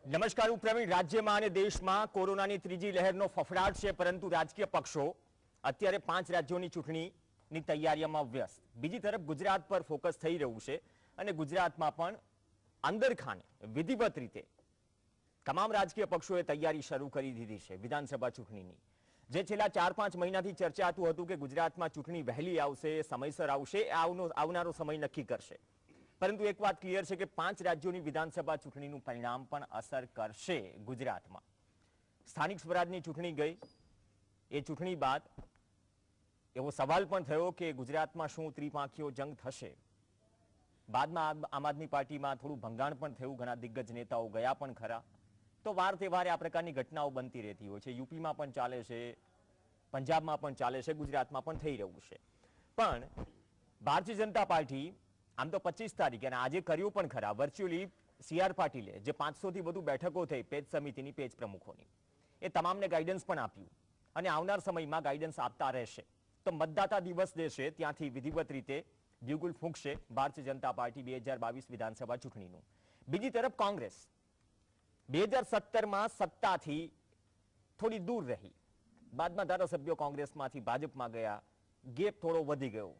નમસ્કાર, હું પ્રવીણ. રાજ્યમાં અને દેશમાં કોરોનાની ત્રીજી લહેરનો ફફડાટ છે, પરંતુ રાજકીય પક્ષો અત્યારે 5 રાજ્યોની ચૂંટણીની તૈયારીમાં વ્યસ્ત. બીજી તરફ ગુજરાત પર ફોકસ થઈ રહ્યું છે અને ગુજરાતમાં પણ અંદરખાને વિધિવત રીતે તમામ રાજકીય પક્ષોએ તૈયારી શરૂ કરી દીધી છે વિધાનસભા ચૂંટણીની. જે છેલ્લા 4-5 મહિનાથી ચર્ચાતું હતું કે ગુજરાતમાં ચૂંટણી વહેલી આવશે, સમયસર આવશે, આવનારો સમય નક્કી કરશે. પરંતુ એક વાત ક્લિયર છે કે 5 રાજ્યોની વિધાનસભા ચૂંટણીનું પરિણામ પણ અસર કરશે ગુજરાતમાં. સ્થાનિક સ્વરાજની ચૂંટણી ગઈ, એ ચૂંટણી બાદ એવો સવાલ પણ થયો કે ગુજરાતમાં શું ત્રિપાંખીયો જંગ થશે. બાદમાં આમ આદમી પાર્ટીમાં થોડું ભંગાણ પણ થયું, ઘણા દિગ્ગજ નેતાઓ ગયા પણ ખરા. તો વાર તહેવારે આ પ્રકારની ઘટનાઓ બનતી રહેતી હોય છે. યુપીમાં પણ ચાલે છે, પંજાબમાં પણ ચાલે છે, ગુજરાતમાં પણ થઈ રહ્યું છે. પણ ભારતીય જનતા પાર્ટી આમ તો 25 તારીખે અને આજે કર્યું પણ ખરા વર્ચ્યુઅલી CR પાટીલે જે 500 થી વધુ બેઠકો થઈ પેજ સમિતિની, પેજ પ્રમુખોની, એ તમામને ગાઈડન્સ પણ આપ્યું અને આવનાર સમયમાં ગાઈડન્સ આપતા રહેશે. તો મતદાતા દિવસ દેશે ત્યાંથી વિધિવત રીતે બ્યુગલ ફૂંકશે ભારતીય જનતા પાર્ટી 2022 વિધાનસભા ચૂંટણીનું. બીજી તરફ કોંગ્રેસ 2017માં સત્તાથી થોડી દૂર રહી, બાદમાં ધારાસભ્યો કોંગ્રેસમાંથી ભાજપમાં ગયા, ગેપ થોડો વધી ગયો.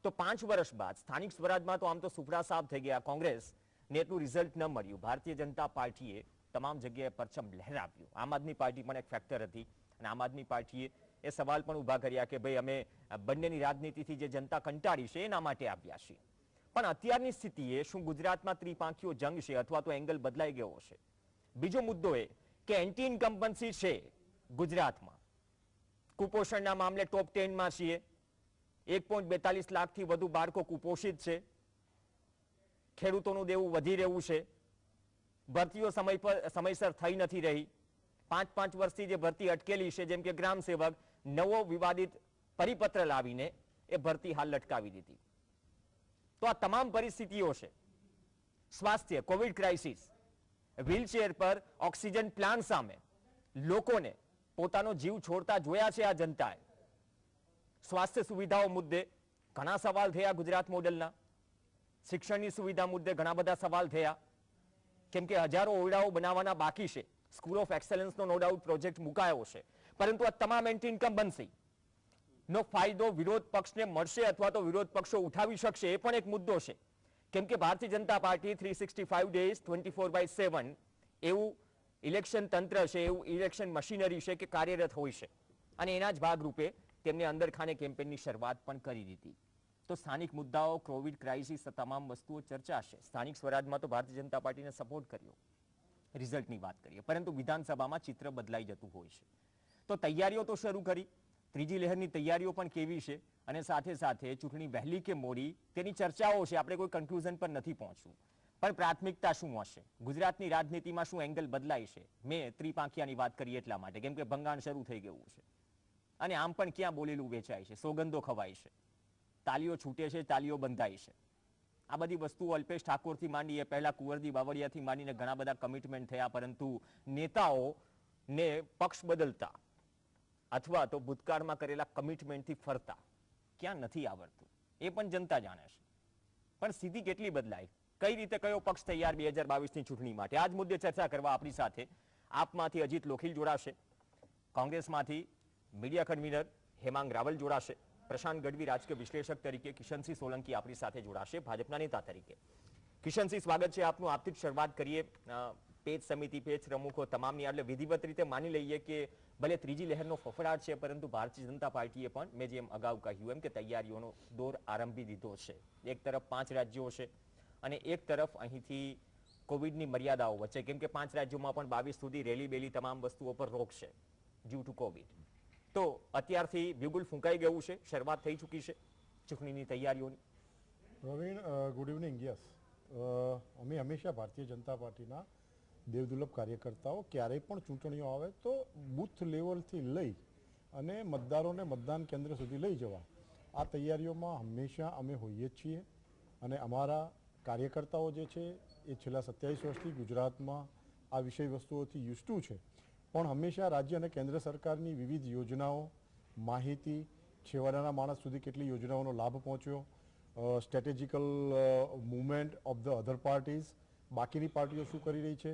તો 5 વર્ષ બાદ સ્થાનિક સ્વરાજમાં તો આમ તો સુફરા સાફ થઈ ગયા, કોંગ્રેસને એટલું રિઝલ્ટ ન મળ્યું. ભારતીય જનતા પાર્ટીએ તમામ જગ્યાએ પરચમ લહેરાવ્યું. આમ આદમી પાર્ટી પણ એક ફેક્ટર હતી અને આમ આદમી પાર્ટીએ એ સવાલ પણ ઉભા કર્યા કે ભાઈ અમે બંનેની રાજનીતિથી જે જનતા કંટાળી છે એના માટે આવ્યા છીએ. પણ અત્યારની સ્થિતિએ શું ગુજરાતમાં ત્રિપાંખીયો જંગ છે અથવા તો એંગલ બદલાઈ ગયો છે? બીજો મુદ્દો એ કે એન્ટી ઇન્કમ્બન્સી છે ગુજરાતમાં. કુપોષણના મામલે ટોપ 10માં છીએ. 1.42 લાખથી વધુ બાળકો કુપોષિત છે. ખેડૂતોનું દેવું વધી રહ્યું છે. ભરતીઓ સમયસર થઈ નથી રહી. 5 વર્ષથી જે ભરતી અટકેલી છે, જેમ કે ગ્રામ સેવક, નવો વિવાદિત પરિપત્ર લાવીને એ ભરતી હાલ લટકાવી દીધી. તો આ તમામ પરિસ્થિતિઓ છે. સ્વાસ્થ્ય, કોવિડ ક્રાઇસિસ, વ્હીલચેર પર ઓક્સિજન પ્લાન્ટ સામે લોકોને પોતાનો જીવ છોડતા જોયા છે આ જનતાએ. સ્વાસ્થ્ય સુવિધાઓ મુદ્દે ઘણા સવાલ થયા ગુજરાત મોડેલના. શિક્ષણની સુવિધા મુદ્દે ઘણા બધા સવાલ થયા, કેમ કે હજારો ઓરડાઓ બનાવવાના બાકી છે. સ્કૂલ ઓફ એક્સેલન્સનો નો ડાઉટ પ્રોજેક્ટ મુકાયો છે, પરંતુ આ તમામ એન્ટી ઇન્કમ્બન્સી નો ફાયદો વિરોધ પક્ષને મળશે અથવા તો વિરોધ પક્ષો ઉઠાવી શકશે, એ પણ એક મુદ્દો છે. કેમ કે ભારતીય જનતા પાર્ટી 365 ડેઝ 24/7 એવું ઇલેક્શન તંત્ર છે, એવું ઇલેક્શન મશીનરી છે કે કાર્યરત હોય છે. અને એના જ ભાગરૂપે તેમને અંદરખાને કેમ્પેનની શરૂઆત પણ કરી દીધી. તો સ્થાનિક મુદ્દાઓ, કોવિડ ક્રાઇસિસ, તમામ વસ્તુઓ ચર્ચાશે. સ્થાનિક સ્વરાજમાં તો ભારતીય જનતા પાર્ટીને સપોર્ટ કર્યો, રિઝલ્ટની વાત કરીએ, પરંતુ વિધાનસભામાં ચિત્ર બદલાઈ જતું હોય છે. તો તૈયારીઓ તો શરૂ કરી, ત્રીજી લહેરની તૈયારીઓ પણ કેવી છે અને સાથે સાથે ચૂંટણી વહેલી કે મોડી તેની ચર્ચાઓ છે. આપણે કોઈ કન્ક્લુઝન પર નથી પહોંચવું, પણ પ્રાથમિકતા શું હશે? ગુજરાતની રાજનીતિમાં શું એંગલ બદલાય છે? મેં ત્રિપાંખિયાની વાત કરી એટલા માટે, કેમ કે ભંગાણ શરૂ થઈ ગયું છે અને આમ પણ ક્યાં બોલેલું વેચાય છે, સોગંદો ખવાય છે, તાલીઓ છૂટે છે, તાલીઓ બંધાય છે. આ બધી વસ્તુઓ અલ્પેશ ઠાકોરથી માંડી, એ પહેલા કુંવરજી બાવળિયાથી માંડીને ઘણા બધા કમિટમેન્ટ થયા, પરંતુ નેતાઓને પક્ષ બદલતા અથવા તો ભૂતકાળમાં કરેલા કમિટમેન્ટથી ફરતા ક્યાં નથી આવડતું, એ પણ જનતા જાણે છે. પણ સ્થિતિ કેટલી બદલાય, કઈ રીતે કયો પક્ષ તૈયાર 2022ની ચૂંટણી માટે? આ જ મુદ્દે ચર્ચા કરવા આપણી સાથે આપમાંથી અજીત લોખીલ જોડાશે, કોંગ્રેસમાંથી મીડિયા કન્વીનર હેમાંગ રાવલ જોડાશે, પ્રશાંત ગઢવી રાજકીય વિશ્લેષક તરીકે, કિશનસિંહ સોલંકી આપણી સાથે જોડાશે ભાજપના નેતા તરીકે. કિશનસિંહ, સ્વાગત છે આપનું. આપથી જ શરૂઆત કરીએ. પેજ સમિતિ, પેજ પ્રમુખો તમામની, એટલે વિધિવત રીતે માની લઈએ કે ભલે ત્રીજી લહેરનો ફફડાટ છે, પરંતુ ભારતીય જનતા પાર્ટીએ પણ, મેં જેમ અગાઉ કહ્યું એમ, કે તૈયારીઓનો દોર આરંભી દીધો છે. એક તરફ 5 રાજ્યો છે અને એક તરફ અહીંથી કોવિડની મર્યાદાઓ વચ્ચે, કેમ કે 5 રાજ્યોમાં પણ 22 સુધી રેલી બેલી તમામ વસ્તુઓ પર રોક છે ડ્યુ ટુ કોવિડ. તો અત્યારથી બ્યુગલ ફૂંકાઈ ગયું છે, શરૂઆત થઈ ચૂકી છે ચૂંટણીની તૈયારીઓની. Pravin, good evening. યસ, અમે હંમેશા ભારતીય જનતા પાર્ટીના દેવદુર્લભ કાર્યકર્તાઓ ક્યારેય પણ ચૂંટણીઓ આવે તો બૂથ લેવલથી લઈ અને મતદારોને મતદાન કેન્દ્ર સુધી લઈ જવા, આ તૈયારીઓમાં હંમેશા અમે હોઈએ જ છીએ. અને અમારા કાર્યકર્તાઓ જે છે એ છેલ્લા 27 વર્ષથી ગુજરાતમાં આ વિષય વસ્તુઓથી યુઝ છે, પણ હંમેશા રાજ્ય અને કેન્દ્ર સરકારની વિવિધ યોજનાઓ, માહિતી, છેવાડાના માણસ સુધી કેટલી યોજનાઓનો લાભ પહોંચ્યો, strategical movement of the other parties, બાકીની પાર્ટીઓ શું કરી રહી છે,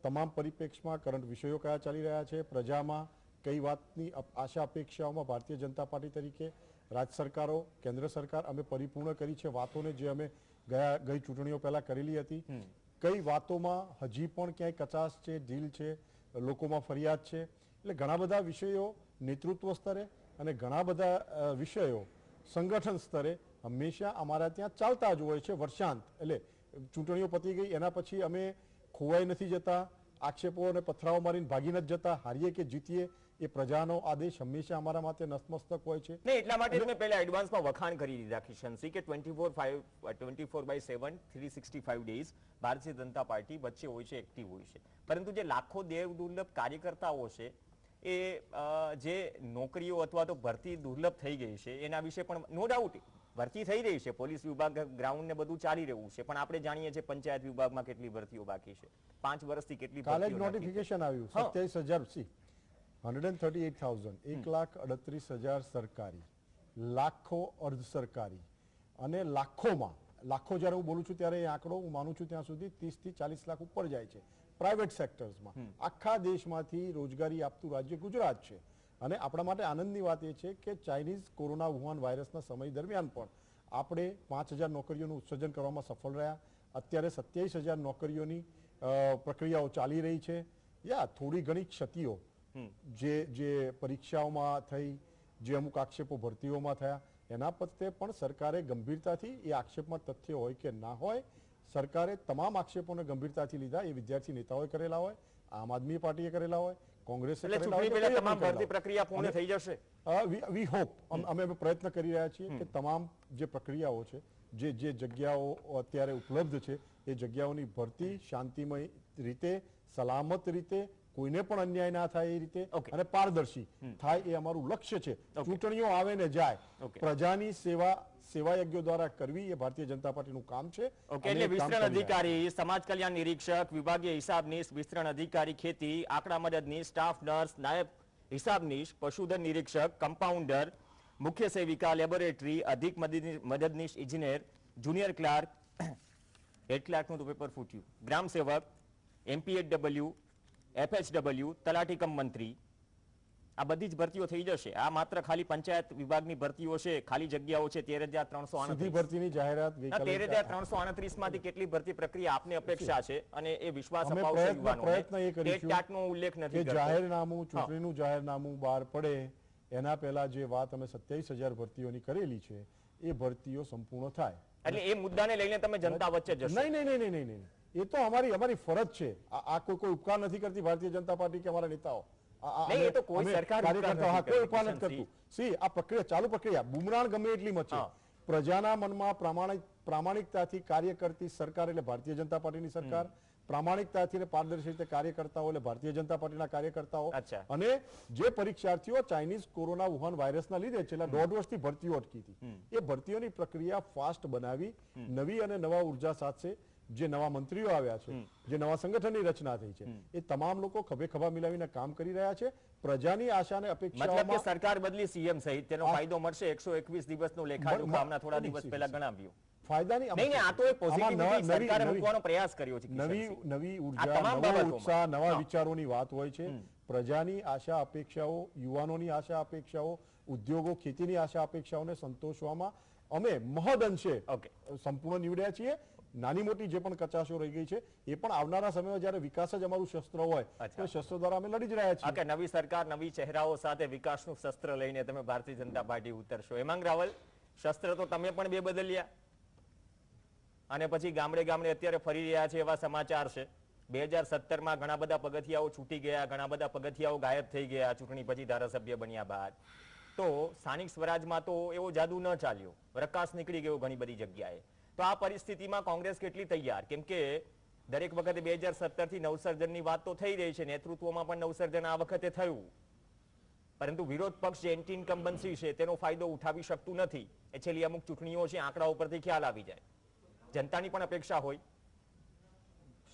તમામ પરિપ્રેક્ષમાં કરંટ વિષયો કયા ચાલી રહ્યા છે, પ્રજામાં કઈ વાતની આશા અપેક્ષાઓમાં ભારતીય જનતા પાર્ટી તરીકે રાજ્ય સરકારો, કેન્દ્ર સરકાર અમે પરિપૂર્ણ કરી છે વાતોને જે અમે ગઈ ચૂંટણીઓ પહેલા કરેલી હતી, કઈ વાતોમાં હજી પણ ક્યાંય કચાશ છે, ઢીલ છે, લોકોમાં ફરિયાદ છે. એટલે ઘણા બધા વિષયો નેતૃત્વ સ્તરે અને ઘણા બધા વિષયો સંગઠન સ્તરે હંમેશા અમારા ત્યાં ચાલતા જ હોય છે વર્ષાંત. એટલે ચૂંટણીઓ પતી ગઈ એના પછી અમે ખોવાઈ નથી જતા, આક્ષેપો અને પથરાઓ મારીને ભાગી નથી જતા. હારીએ કે જીતીએ એ પ્રજાનો આદેશ હંમેશા અમારા માટે નતમસ્તક હોય છે. નહીં, એટલા માટે મેં પહેલા એડવાન્સમાં વખાણ કરી દીધા કિશનસિંહ કે 24/7 365 ડેઝ ભારતીય જનતા પાર્ટી વચ્ચે હોય છે, એક્ટિવ હોય છે. પરંતુ જે લાખો દેવ દુર્લભ કાર્યકર્તાઓ છે એ જે નોકરીઓ અથવા તો ભરતી દુર્લભ થઈ ગઈ છે એના વિશે પણ નો ડાઉટ ભરતી થઈ રહી છે, પોલીસ વિભાગ ગ્રાઉન્ડ ને બધું ચાલી રહ્યું છે, પણ આપણે જાણીએ છીએ પંચાયત વિભાગમાં કેટલી ભરતીઓ બાકી છે, 5 વર્ષથી કેટલી કાલે જ નોટિફિકેશન આવ્યું 27,000 138,000 1,38,000 સરકારી, લાખો અર્ધ સરકારી અને લાખોમાં લાખો જ્યારે હું બોલું છું ત્યારે એ આંકડો હું માનું છું ત્યાં સુધી 30 થી 40 લાખ ઉપર જાય છે પ્રાઇવેટ સેક્ટર્સમાં. આખા દેશમાંથી રોજગારી આપતું રાજ્ય ગુજરાત છે. અને આપણા માટે આનંદની વાત એ છે કે ચાઇનીઝ કોરોના વુહાન વાયરસના સમય દરમિયાન પણ આપણે 5,000 નોકરીઓનું ઉત્સર્જન કરવામાં સફળ રહ્યા. અત્યારે 27,000 નોકરીઓની પ્રક્રિયાઓ ચાલી રહી છે. થોડી ઘણી ક્ષતિઓ જે પરીક્ષાઓમાં થઈ, જે અમુક આક્ષેપો ભરતીઓમાં થયા, એના પ્રત્યે પણ સરકારે ગંભીરતાથી, એ આક્ષેપમાં તથ્ય હોય કે ના હોય, સરકારે તમામ આક્ષેપોને ગંભીરતાથી લીધા. એ વિદ્યાર્થી નેતાઓએ કરેલા હોય, આમ આદમી પાર્ટીએ કરેલા હોય, કોંગ્રેસે કરેલા હોય. તમામ ભરતી પ્રક્રિયા પૂર્ણ થઈ જશે. વી હોપ, અમે પ્રયત્ન કરી રહ્યા છીએ કે તમામ જે પ્રક્રિયાઓ છે, જે જગ્યાઓ અત્યારે ઉપલબ્ધ છે, એ જગ્યાઓની ભરતી શાંતિમય રીતે, સલામત રીતે, કોઈને પણ અન્યાય ના થાય એ રીતે અને પારદર્શી થાય એ અમારું લક્ષ્ય છે. ચૂંટણીઓ આવે ને જાય, પ્રજાની સેવાયજ્ઞો દ્વારા કરવી એ ભારતીય જનતા પાર્ટીનું કામ છે. એટલે વિસ્તરણ અધિકારી, સમાજ કલ્યાણ નિરીક્ષક, વિભાગીય હિસાબનીશ, વિસ્તરણ અધિકારી ખેતી, આંકડા મદદનીશ, સ્ટાફ નર્સ, નાયબ હિસાબનીશ, પશુધન નિરીક્ષક, કમ્પાઉન્ડર, મુખ્ય સેવિકા, લેબોરેટરી, અધિક મદદનીશ ઇજનેર, જુનિયર ક્લાર્ક, હેડ ક્લાર્કનું તો પેપર ફૂટ્યું, ગ્રામ સેવક, MPHW, FHW, તલાટી કમ મંત્રી, આ બધી જ ભરતીઓ થઈ જશે. આ માત્ર ખાલી પંચાયત વિભાગની ભરતીઓ છે, ખાલી જગ્યાઓ છે 13,338 ભરતીની જાહેરાત 13,338 માંથી કેટલી ભરતી પ્રક્રિયા આપને અપેક્ષા છે અને એ વિશ્વાસ અપાવશે યુવાનોને. પ્રયત્ન એ કરીશું નો ઉલ્લેખ નથી કે જાહેરનામું, ચૂંટણીનું જાહેરનામું બહાર પડે એના પહેલા જે વાત અમે 27,000 ભરતીઓની કરેલી છે એ ભરતીઓ સંપૂર્ણ થાય. એટલે એ મુદ્દાને લઈને તમે જનતા વચ્ચે જશો? નહીં, એ તો અમારી ફરજ છે. આ કોઈ ઉપકાર નથી કરતી ભારતીય જનતા પાર્ટી કે અમારા નેતાઓ. આ પ્રક્રિયા ચાલુ પ્રક્રિયા બુમરાણ ગમે એટલી મચે, પ્રજાના મનમાં પ્રામાણિકતાથી કાર્ય કરતી સરકાર એટલે ભારતીય જનતા પાર્ટીની સરકાર, પ્રામાણિકતાથી અને પારદર્શી રીતે કાર્ય કરતા હોય એટલે ભારતીય જનતા પાર્ટીના કાર્યકર્તાઓ. અને જે પરીક્ષાર્થીઓ ચાઇનીઝ કોરોના વુહાન વાયરસના લીધે છેલ્લા 1.5 વર્ષથી ભરતીઓ અટકી હતી, એ ભરતીઓની પ્રક્રિયા ફાસ્ટ બનાવી, નવી અને નવા ઉર્જા સાથે જે નવા મંત્રીઓ આવ્યા છે, જે નવા સંગઠનની રચના થઈ છે, એ તમામ લોકો ખભે ખભા મિલાવીને કામ કરી રહ્યા છે. પ્રજાની આશા અને અપેક્ષાઓમાં સરકાર બદલી સીએમ સહિત તેનો ફાયદો મળશે. 121 દિવસનું લેખાજોખા હમણાં થોડા દિવસ પહેલા ગણાવ્યું. ફાયદાની નહીં, આ તો એક પોઝિટિવિટી સરકારે મૂકવાનો પ્રયાસ કર્યો છે. નવી ઉર્જા, નવો ઉત્સાહ, નવા વિચારોની વાત હોય છે. પ્રજાની આશા અપેક્ષાઓ, યુવાનોની આશા અપેક્ષાઓ, ઉદ્યોગો, ખેતીની આશા અપેક્ષાઓને સંતોષવામાં અમે મહદઅંશે સંપૂર્ણ નીવડ્યા છીએ. નાની મોટી જે પણ કચાશો રહી ગઈ છે એ પણ આવનારા સમયમાં જ્યારે વિકાસ જ અમારું શસ્ત્ર હોય તો શસ્ત્ર દ્વારા અમે લડી જ રહ્યા છીએ. નવી સરકાર, નવી ચહેરાઓ સાથે વિકાસનું શસ્ત્ર લઈને તમે ભારતીય જનતા પાર્ટી ઉતરશો. હેમાંગ રાવલ, શસ્ત્ર તો તમે પણ બે બદલ્યા અને પછી ગામડે ગામડે અત્યારે ફરી રહ્યા છે એવા સમાચાર છે. 2017માં ઘણા બધા પગથિયાઓ છૂટી ગયા, ઘણા બધા પગથિયાઓ ગાયબ થઈ ગયા ચૂંટણી પછી ધારાસભ્ય બન્યા બાદ. તો સ્થાનિક સ્વરાજમાં તો એવો જાદુ ન ચાલ્યો, પ્રકાશ નીકળી ગયો ઘણી બધી જગ્યાએ. તો આ પરિસ્થિતિમાં કોંગ્રેસ કેટલી તૈયાર? કેમ કે દરેક વખતે 2017 થી નવસર્જનની વાત તો થઈ રહી છે, નેતૃત્વમાં પણ નવસર્જન આ વખતે થયું, પરંતુ વિરોધ પક્ષ જે એન્ટી ઇન્કમ્બન્સી છે તેનો ફાયદો ઉઠાવી શકતું નથી. એ છેલ્લી અમુક ચૂંટણીઓ છે, આંકડા ઉપરથી ખ્યાલ આવી જાય. જનતાની પણ અપેક્ષા હોય.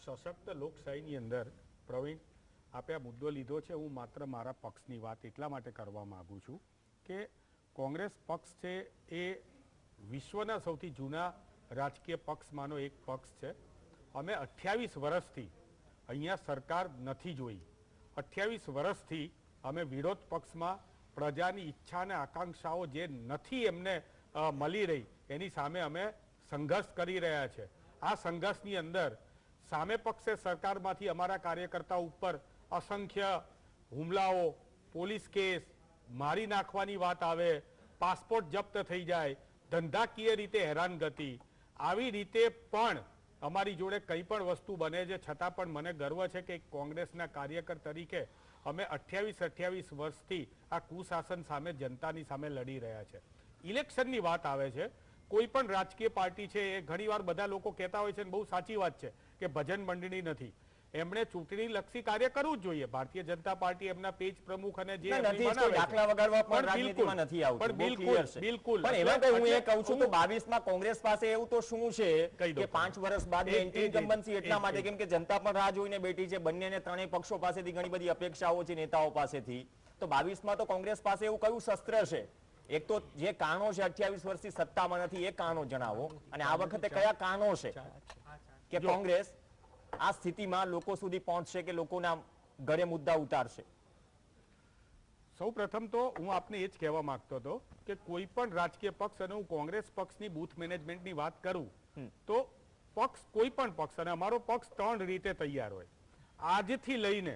સશક્ત લોકશાહીની અંદર પ્રવીણ, આપે આ મુદ્દો લીધો છે. હું માત્ર મારા પક્ષની વાત એટલા માટે કરવા માંગુ છું કે કોંગ્રેસ પક્ષ છે એ વિશ્વના સૌથી જૂના રાજકીય પક્ષમાંનો એક પક્ષ છે. અમે 28 વર્ષથી અહીંયા સરકાર નથી જોઈ. 28 વર્ષથી અમે વિરોધ પક્ષમાં પ્રજાની ઈચ્છા અને આકાંક્ષાઓ જે નથી એમને મળી રહી એની સામે અમે સંઘર્ષ કરી રહ્યા છે. આ સંઘર્ષની અંદર સામે પક્ષે સરકારમાંથી અમારા કાર્યકર્તાઓ ઉપર અસંખ્ય હુમલાઓ, પોલીસ કેસ, મારી નાખવાની વાત આવે, પાસપોર્ટ જપ્ત થઈ જાય, ધંધાકીય રીતે હેરાનગતિ, આવી રીતે પણ અમારી જોડે કંઈ પણ વસ્તુ બને છે. છતાં પણ મને ગર્વ છે કે એક કોંગ્રેસના કાર્યકર તરીકે અમે 28 વર્ષથી આ કુશાસન સામે જનતાની સામે લડી રહ્યા છે. ઇલેક્શનની વાત આવે છે, કોઈ પણ રાજકીય પાર્ટી છે એ ઘણીવાર બધા લોકો કહેતા હોય છે અને બહુ સાચી વાત છે કે ભજન મંડળી નથી. એમણે ચૂંટણી લક્ષી કાર્ય કરવું જ જોઈએ. ભારતીય જનતા પાર્ટી એમના પેજ પ્રમુખ અને જે દાખલા વગાડવા પણ રાજનીતિમાં નથી આવતું. બિલકુલ. પણ એમાં કઈ હું એ કહું છું તો 22 માં કોંગ્રેસ પાસે એવું તો શું છે કે 5 વર્ષ બાદ ઇન્કમ્બન્સી એટલા માટે કેમ કે જનતા પણ રાહ જોઈને બેઠી છે. બંનેને ત્રણેય પક્ષો પાસેથી ઘણી બધી અપેક્ષાઓ છે નેતાઓ પાસેથી. તો 22 માં તો કોંગ્રેસ પાસે એવું કયું શસ્ત્ર છે? એક તો જે કારણો છે 28 વર્ષથી સત્તામાં નથી એ કારણો જણાવો, અને આ વખતે કયા કારણો છે કે કોંગ્રેસ આ સ્થિતિમાં લોકો સુધી પહોંચશે કે લોકોના ઘરે મુદ્દા ઉતારશે? સૌ પ્રથમ તો હું આપને એ જ કહેવા માંગતો હતો કે કોઈ પણ રાજકીય પક્ષ, અને હું કોંગ્રેસ પક્ષની બૂથ મેનેજમેન્ટની વાત કરું તો પક્ષ, કોઈ પણ પક્ષ, અને અમારો પક્ષ 3 રીતે તૈયાર હોય. આજથી લઈને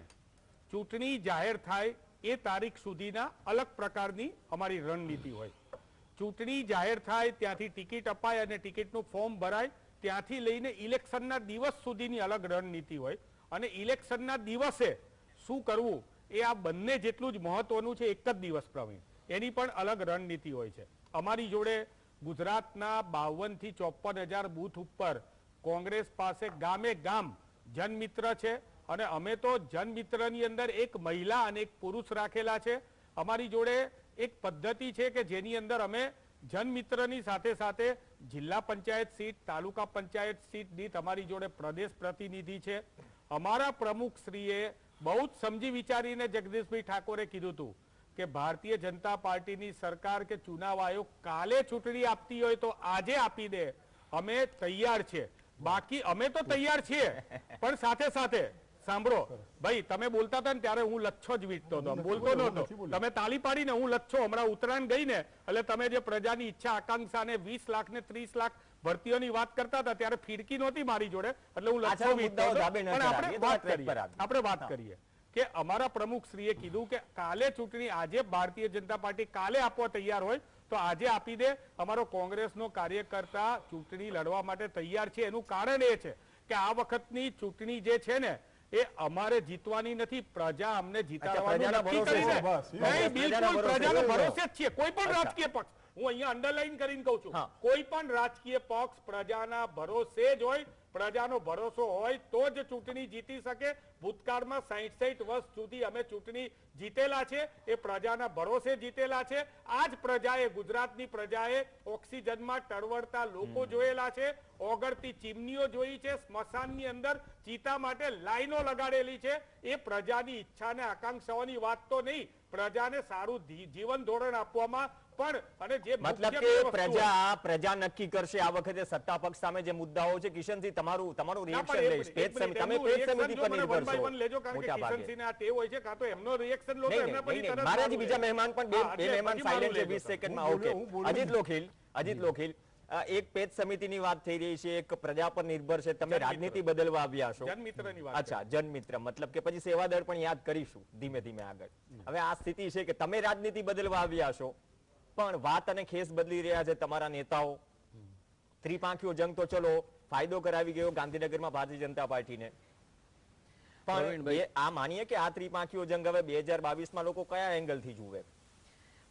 ચૂંટણી જાહેર થાય એ તારીખ સુધીના અલગ પ્રકારની અમારી રણનીતિ હોય. ચૂંટણી જાહેર થાય ત્યાંથી ટિકિટ અપાય અને ટિકિટનું ફોર્મ ભરાય ત્યાંથી લઈને ઇલેક્શનના દિવસ સુધીની અલગ રણનીતિ હોય. અને ઇલેક્શનના દિવસે શું કરવું એ આ બંને જેટલું જ મહત્વનું છે. એક જ દિવસ પ્રવીણ, એની પણ અલગ રણનીતિ હોય છે. અમારી જોડે ગુજરાતના 52 થી 54,000 બૂથ ઉપર કોંગ્રેસ પાસે ગામે ગામ જનમિત્ર છે, અને અમે તો જનમિત્રની અંદર એક મહિલા અને એક પુરુષ રાખેલા છે. અમારી જોડે એક પદ્ધતિ છે કે જેની અંદર અમે જનમિત્રની સાથે સાથે જિલ્લા પંચાયત સીટ, તાલુકા પંચાયત સીટ દીઠ અમારી જોડે પ્રદેશ પ્રતિનિધિ છે. અમારા પ્રમુખશ્રીએ બહુ જ સમજી વિચારીને જગદીશભાઈ ઠાકોરે કીધું હતું કે ભારતીય જનતા પાર્ટીની સરકાર કે ચુનાવ આયોગ કાલે ચૂંટણી આપતી હોય તો આજે આપી દે, અમે તૈયાર છે. બાકી અમે તો તૈયાર છીએ, પણ સાથે સાથે સાંભળો ભાઈ, તમે બોલતા હતા ને ત્યારે હું લચ્છો જ વીટતો હતો, બોલતો નહોતો. તમે તાળી પાડીને હું લચ્છો. હમણાં ઉત્તરાયણ ગઈ ને એટલે તમે જે પ્રજાની ઈચ્છા આકાંક્ષા ને 20 લાખ ને 30 લાખ ભરતીઓની વાત કરતા હતા ત્યારે ફીડકી નહોતી મારી જોડે, એટલે હું લચ્છો વીટતો હતો. પણ આપણે વાત કરીએ કે અમારા પ્રમુખશ્રીએ કીધું કે કાલે ચૂંટણી, આજે ભારતીય જનતા પાર્ટી કાલે આપવા તૈયાર હોય તો આજે આપી દે. અમારો કોંગ્રેસનો કાર્યકર્તા ચૂંટણી લડવા માટે તૈયાર છે. એનું કારણ એ છે કે આ વખતની ચૂંટણી જે છે ને એ અમારે જીતવાની નથી, પ્રજા અમને જીતાડવાનું નક્કી કરીને. નહીં, બિલકુલ પ્રજાનો ભરોસે જ છીએ. કોઈ પણ રાજકીય પક્ષ, હું અહીંયા અંડરલાઈન કરીને કહું છું, કોઈ પણ રાજકીય પક્ષ પ્રજાના ભરોસે જ હોય. પ્રજાનો ભરોસો હોય તો જ ચૂંટણી જીતી શકે. ભૂતકાળમાં 60 વર્ષ સુધી અમે ચૂંટણી જીતેલા છે, એ પ્રજાના ભરોસે જીતેલા છે. આ જ પ્રજાએ, ગુજરાતની પ્રજાએ ઓક્સિજનમાં ટળવળતા લોકો જોયેલા છે, ઓગળતી ચીમનીઓ જોઈ છે, સ્મશાનની અંદર ચિતા માટે લાઈનો લગાડેલી છે. એ પ્રજાની ઈચ્છા ને આકાંક્ષાઓની વાત તો નહીં, પ્રજાને સારું જીવન ધોરણ આપવામાં પણ. અને જે મતલબ કે પ્રજા નક્કી કરશે આ વખતે સત્તા પક્ષ સામે જે મુદ્દાઓ છે. કિશનસિંહ, તમારું રિએક્શન લઈશ. તમે પેજ સમિતિ પર નિર્ભર છો મોટા ભાગે. આ ટેવ હોય છે, કાં તો એમનો રિએક્શન લો તો એમના પછી તરત મારે જ બીજા મહેમાન પણ બે મહેમાન સાયલેન્ટ છે 20 સેકન્ડમાં. ઓકે, અજીત લોખીલ, એક પેજ સમિતિની વાત થઈ રહી છે, એક પ્રજા પર નિર્ભર છે. તમે રાજનીતિ બદલવા આવ્યા છો. જનમિત્રની વાત. અચ્છા, જનમિત્ર મતલબ કે પછી સેવાદળ પણ યાદ કરીશું ધીમે ધીમે આગળ. હવે આ સ્થિતિ છે કે તમે રાજનીતિ બદલવા આવ્યા છો, પણ વાત અને ખેસ બદલી રહ્યા છે તમારા નેતાઓ. ત્રિપાંખીયો જંગ તો ચલો ફાયદો કરાવી ગયો ગાંધીનગરમાં ભારતીય જનતા પાર્ટીને, પણ આ માનીએ કે આ ત્રિપાંખીયો જંગ હવે 2022માં લોકો કયા એંગલથી જુએ?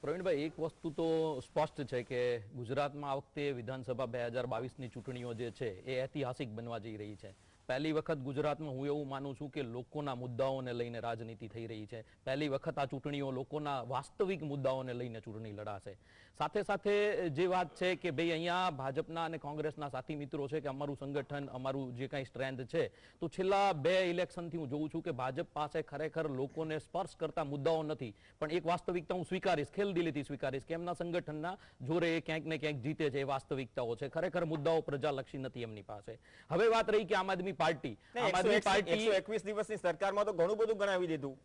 પ્રવીણભાઈ, એક વસ્તુ તો સ્પષ્ટ છે કે ગુજરાતમાં આ વખતે વિધાનસભા 2022ની ચૂંટણીઓ જે છે એ ઐતિહાસિક બનવા જઈ રહી છે. પહેલી વખત ગુજરાતમાં હું એવું માનું છું કે લોકોના મુદ્દાઓને લઈને રાજનીતિ થઈ રહી છે. પહેલી વખત આ ચૂંટણીઓ લોકોના વાસ્તવિક મુદ્દાઓને લઈને ચૂંટણી લડાશે. સાથે સાથે જે વાત છે કે ભાઈ અહીંયા ભાજપના અને કોંગ્રેસના સાથી મિત્રો છે કે અમારું સંગઠન, અમારું જે કાંઈ સ્ટ્રેન્થ છે, તો છેલ્લા 2 ઇલેક્શનથી હું જોઉં છું કે ભાજપ પાસે ખરેખર લોકોને સ્પર્શ કરતા મુદ્દાઓ નથી. પણ એક વાસ્તવિકતા હું સ્વીકારીશ, ખેલદિલીથી સ્વીકારીશ કે એમના સંગઠનના જોરે એ ક્યાંક ને ક્યાંક જીતે છે. એ વાસ્તવિકતાઓ છે. ખરેખર મુદ્દાઓ પ્રજાલક્ષી નથી એમની પાસે. હવે વાત રહી કે આમ આદમી પાર્ટી નહીં, આમ આદમી 121 પાર્ટી 121 દિવસની સરકારમાં તો ઘણું બધું ગણાવી દીધું.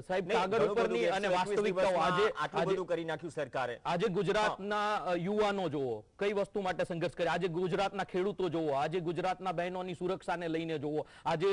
સાહેબ નહીં, કાગળ ઘણું ઉપરની બધું અને 121 વાસ્તવિકતાઓ દિવસમાં આજે આટલું બધું કરી નાખ્યું સરકારે. આજે ગુજરાતના યુવાનો જોવો કઈ વસ્તુ માટે સંઘર્ષ કરે, આજે ગુજરાતના ખેડૂતો જોવો, આજે ગુજરાતના બહેનોની સુરક્ષાને લઈને જોવો, આજે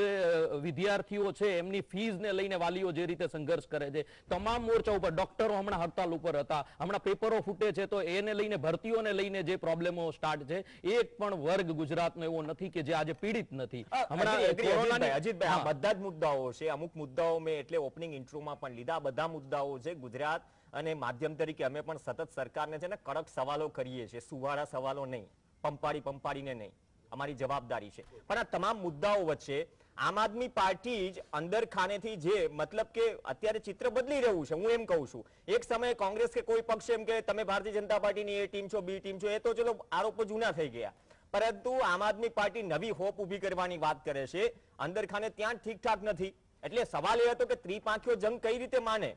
વિદ્યાર્થીઓ છે એમની ફીઝને લઈને વાલીઓ જે રીતે સંઘર્ષ કરે છે, તમામ મોરચા ઉપર ડોક્ટરો હમણાં હડતાલ ઉપર હતા, હમણાં પેપરો ફૂટે છે, તો એને લઈને ભરતીઓને લઈને જે પ્રોબ્લેમો સ્ટાર્ટ છે, એક પણ વર્ગ ગુજરાતનો એવો નથી કે જે આજે પીડિત નથી. અજીતભાઈ, આ બધા જ મુદ્દાઓ છે. અમુક મુદ્દાઓ મેં એટલે ઓપનિંગ ઇન્ટ્રોમાં પણ લીધા. આ બધા મુદ્દાઓ છે. ગુજરાત અને માધ્યમ તરીકે અમે પણ સતત સરકારને છે ને કડક સવાલો કરીએ છીએ, સુવાળા સવાલો નહીં, પંપાડીને નહીં. અમારી જવાબદારી છે. પણ આ તમામ મુદ્દાઓ વચ્ચે આમ આદમી પાર્ટી જ અંદર ખાનેથી જે મતલબ કે અત્યારે ચિત્ર બદલી રહ્યું છે. હું એમ કહું છું, એક સમયે કોંગ્રેસ કે કોઈ પક્ષ એમ કે તમે ભારતીય જનતા પાર્ટીની એ ટીમ છો, બી ટીમ છો, એ તો ચલો આરોપો જૂના થઈ ગયા. પરંતુ આમ આદમી પાર્ટી નવી હોપ ઉભી કરવાની વાત કરે છે. અંદર ખાને ત્યાં ઠીકઠાક નથી. એટલે સવાલ એ હતો કે ત્રિપાંખીયો જંગ કઈ રીતે માને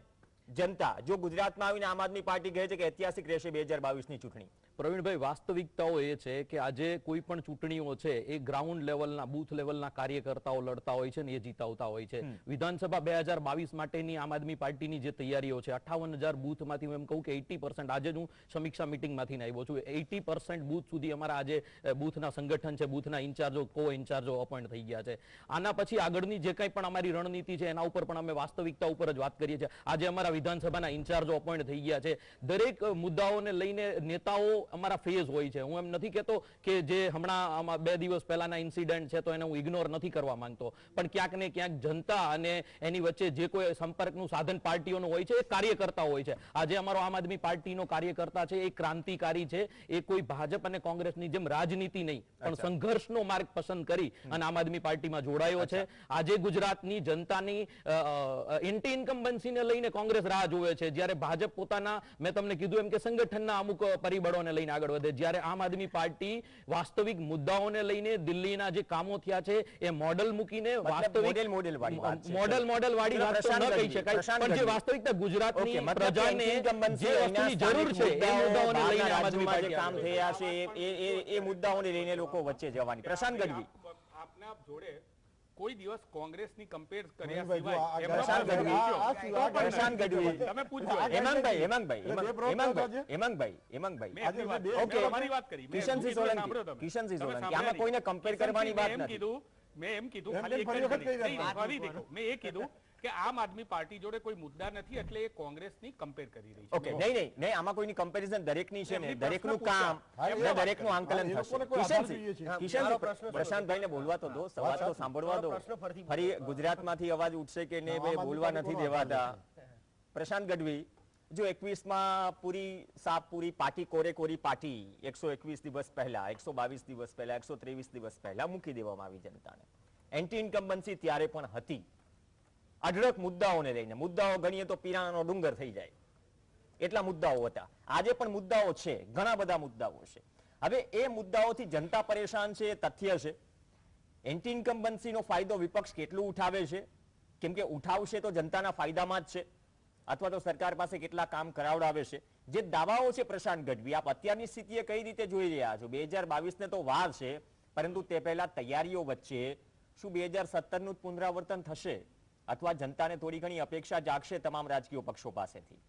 જનતા, જો ગુજરાતમાં આવીને આમ આદમી પાર્ટી કહે છે કે ઐતિહાસિક રહેશે 2022ની ચૂંટણી. પ્રવીણભાઈ, વાસ્તવિકતાઓ એ છે કે આજે કોઈ પણ ચૂંટણીઓ છે એ ગ્રાઉન્ડ લેવલના બૂથ લેવલના કાર્યકર્તાઓ લડતા હોય છે ને એ જીતાવતા હોય છે. વિધાનસભા 2022 માટેની આમ આદમી પાર્ટીની જે તૈયારીઓ છે, 58,000 બૂથમાંથી હું એમ કહું કે 80%, આજે હું સમીક્ષા મિટિંગમાંથી આવ્યો છું, 80% બૂથ સુધી અમારા આજે બૂથના સંગઠન છે, બૂથના ઇન્ચાર્જો, કો ઇન્ચાર્જો અપોઇન્ટ થઈ ગયા છે. આના પછી આગળની જે કંઈ પણ અમારી રણનીતિ છે એના ઉપર પણ અમે વાસ્તવિકતા ઉપર જ વાત કરીએ છીએ. આજે અમારા વિધાનસભાના ઇન્ચાર્જો અપોઇન્ટ થઈ ગયા છે. દરેક મુદ્દાઓને લઈને નેતાઓ અમારા ફેઝ હોય છે. હું એમ નથી કહેતો કે જે હમણાં 2 દિવસ પહેલાના ઇન્સિડન્ટ છે તો એને હું ઇગ્નોર નથી કરવા માંગતો, પણ ક્યાંક ને ક્યાંક જનતા અને એની વચ્ચે જે કોઈ સંપર્કનું સાધન પાર્ટીઓનું હોય છે એ કાર્યકર્તા હોય છે. આજે અમારો આમ આદમી પાર્ટીનો કાર્યકર્તા છે એ ક્રાંતિકારી છે. એ કોઈ ભાજપ અને કોંગ્રેસની જેમ રાજનીતિ નહીં પણ સંઘર્ષનો માર્ગ પસંદ કરી અને આમ આદમી પાર્ટીમાં જોડાયો છે. આજે ગુજરાતની જનતાની એન્ટી ઇન્કમ્બન્સીને લઈને કોંગ્રેસ રાહ જોવે છે, જ્યારે ભાજપ પોતાના, મેં તમને કીધું એમ કે સંગઠનના અમુક પરિબળોને લઈને આગળ વધે, જ્યારે આમ આદમી પાર્ટી વાસ્તવિક મુદ્દાઓને લઈને દિલ્હીના જે કામો થયા છે એ મોડલ મૂકીને વાસ્તવિક મોડલ વાળી વાત તો ન કહી શકાય, પણ જે વાસ્તવિકતા ગુજરાતની પ્રજાને જે વસ્તુની જરૂર છે એ મુદ્દાઓને લઈને આમ આદમી પાર્ટી કામ થયા છે એ મુદ્દાઓને લઈને લોકો વચ્ચે જવાની. પ્રશાંત ગઢવી, આપના જોડે કોઈ દિવસ કોંગ્રેસની કમ્પેર કર્યા પ્રશાંત ગઢવી, તમે પૂછજો. હેમાંગભાઈ, ઓકે, તમારી વાત કરી. કિશનસિંહ સોલંકી, આમાં કોઈને કમ્પેર કરવાની વાત નથી. મેં એમ કીધું ખાલી એક જ મિનિટ. ફરી દેખો, મેં એ કીધું કે આમ આદમી પાર્ટી જોડે કોઈ મુદ્દા નથી એટલે એ કોંગ્રેસની કમ્પેર કરી રહી છે. ઓકે, નહીં, આમાં કોઈની કમ્પેરિઝન દરેકની છે ને, દરેકનું કામ, દરેકનું આંકલન થશે. પ્રશાંતભાઈને બોલવા તો દો, સવાલ તો સાંભળવા દો. ફરી ગુજરાતમાંથી અવાજ ઉઠશે કે ને ભાઈ બોલવા નથી દેવાતા. પ્રશાંત ગઢવી, જો 21માં પૂરી પાર્ટી કોરી પાર્ટી 121 દિવસ પહેલા, 122 દિવસ પહેલા, 123 દિવસ પહેલા મૂકી દેવામાં આવી જનતાને. એન્ટી ઇન્કમ્બન્સી ત્યારે પણ હતી. અઢળક મુદ્દાઓને લઈને, મુદ્દાઓ ગણીએ તો પીરાણાનો ડુંગર થઈ જાય એટલા મુદ્દાઓ હતા. આજે પણ મુદ્દાઓ છે, ઘણા બધા મુદ્દાઓ છે. હવે એ મુદ્દાઓથી જનતા પરેશાન છે એ તથ્ય છે. એન્ટી ઇન્કમ્બન્સીનો ફાયદો વિપક્ષ કેટલું ઉઠાવે છે, કેમ કે ઉઠાવશે તો જનતાના ફાયદામાં જ છે, અથવા તો સરકાર પાસે કેટલા કામ કરાવડાવે છે. જે દાવાઓ છે પ્રશાંત ગઢવી, આપ અત્યારની સ્થિતિએ કઈ રીતે જોઈ રહ્યા છો? 2022 ને તો વાર છે, પરંતુ તે પહેલા તૈયારીઓ વચ્ચે શું 2017 નું પુનરાવર્તન થશે અથવા જનતાને થોડી ઘણી અપેક્ષા જાગશે તમામ રાજકીય પક્ષો પાસેથી?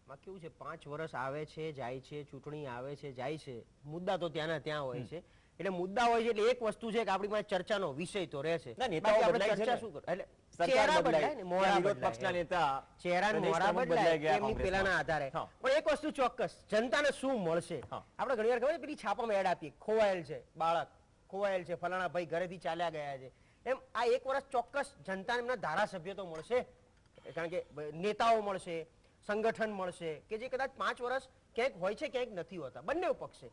માં કેવું છે, 5 વર્ષ આવે છે જાય છે, ચૂંટણી આવે છે જાય છે, મુદ્દા તો ત્યાંના ત્યાં હોય છે. એટલે મુદ્દા હોય છે એટલે એક વસ્તુ છે કે આપણી પાસે ચર્ચાનો વિષય તો રહે છે. ચર્ચા શું કરે એટલે ચહેરા બદલાય ને, મોહરા બદલાય, ચહેરા ને મોહરા બદલાય એમની પેલાના આધારે. પણ એક વસ્તુ ચોક્કસ, જનતાને શું મળશે? આપણે ઘણી વાર ખબર પેલી છાપામાં એડ આપીએ, ખોવાયેલ છે બાળક, ખોવાયેલ છે ફલાણા ભાઈ ઘરેથી ચાલ્યા ગયા છે. એમ આ એક વર્ષ ચોક્કસ જનતાને એમના ધારાસભ્ય તો મળશે, કારણ કે નેતાઓ મળશે, સંગઠન મળશે, કે જે કદાચ 5 વર્ષ ક્યાંક હોય છે ક્યાંક નથી હોતા. બંને પક્ષે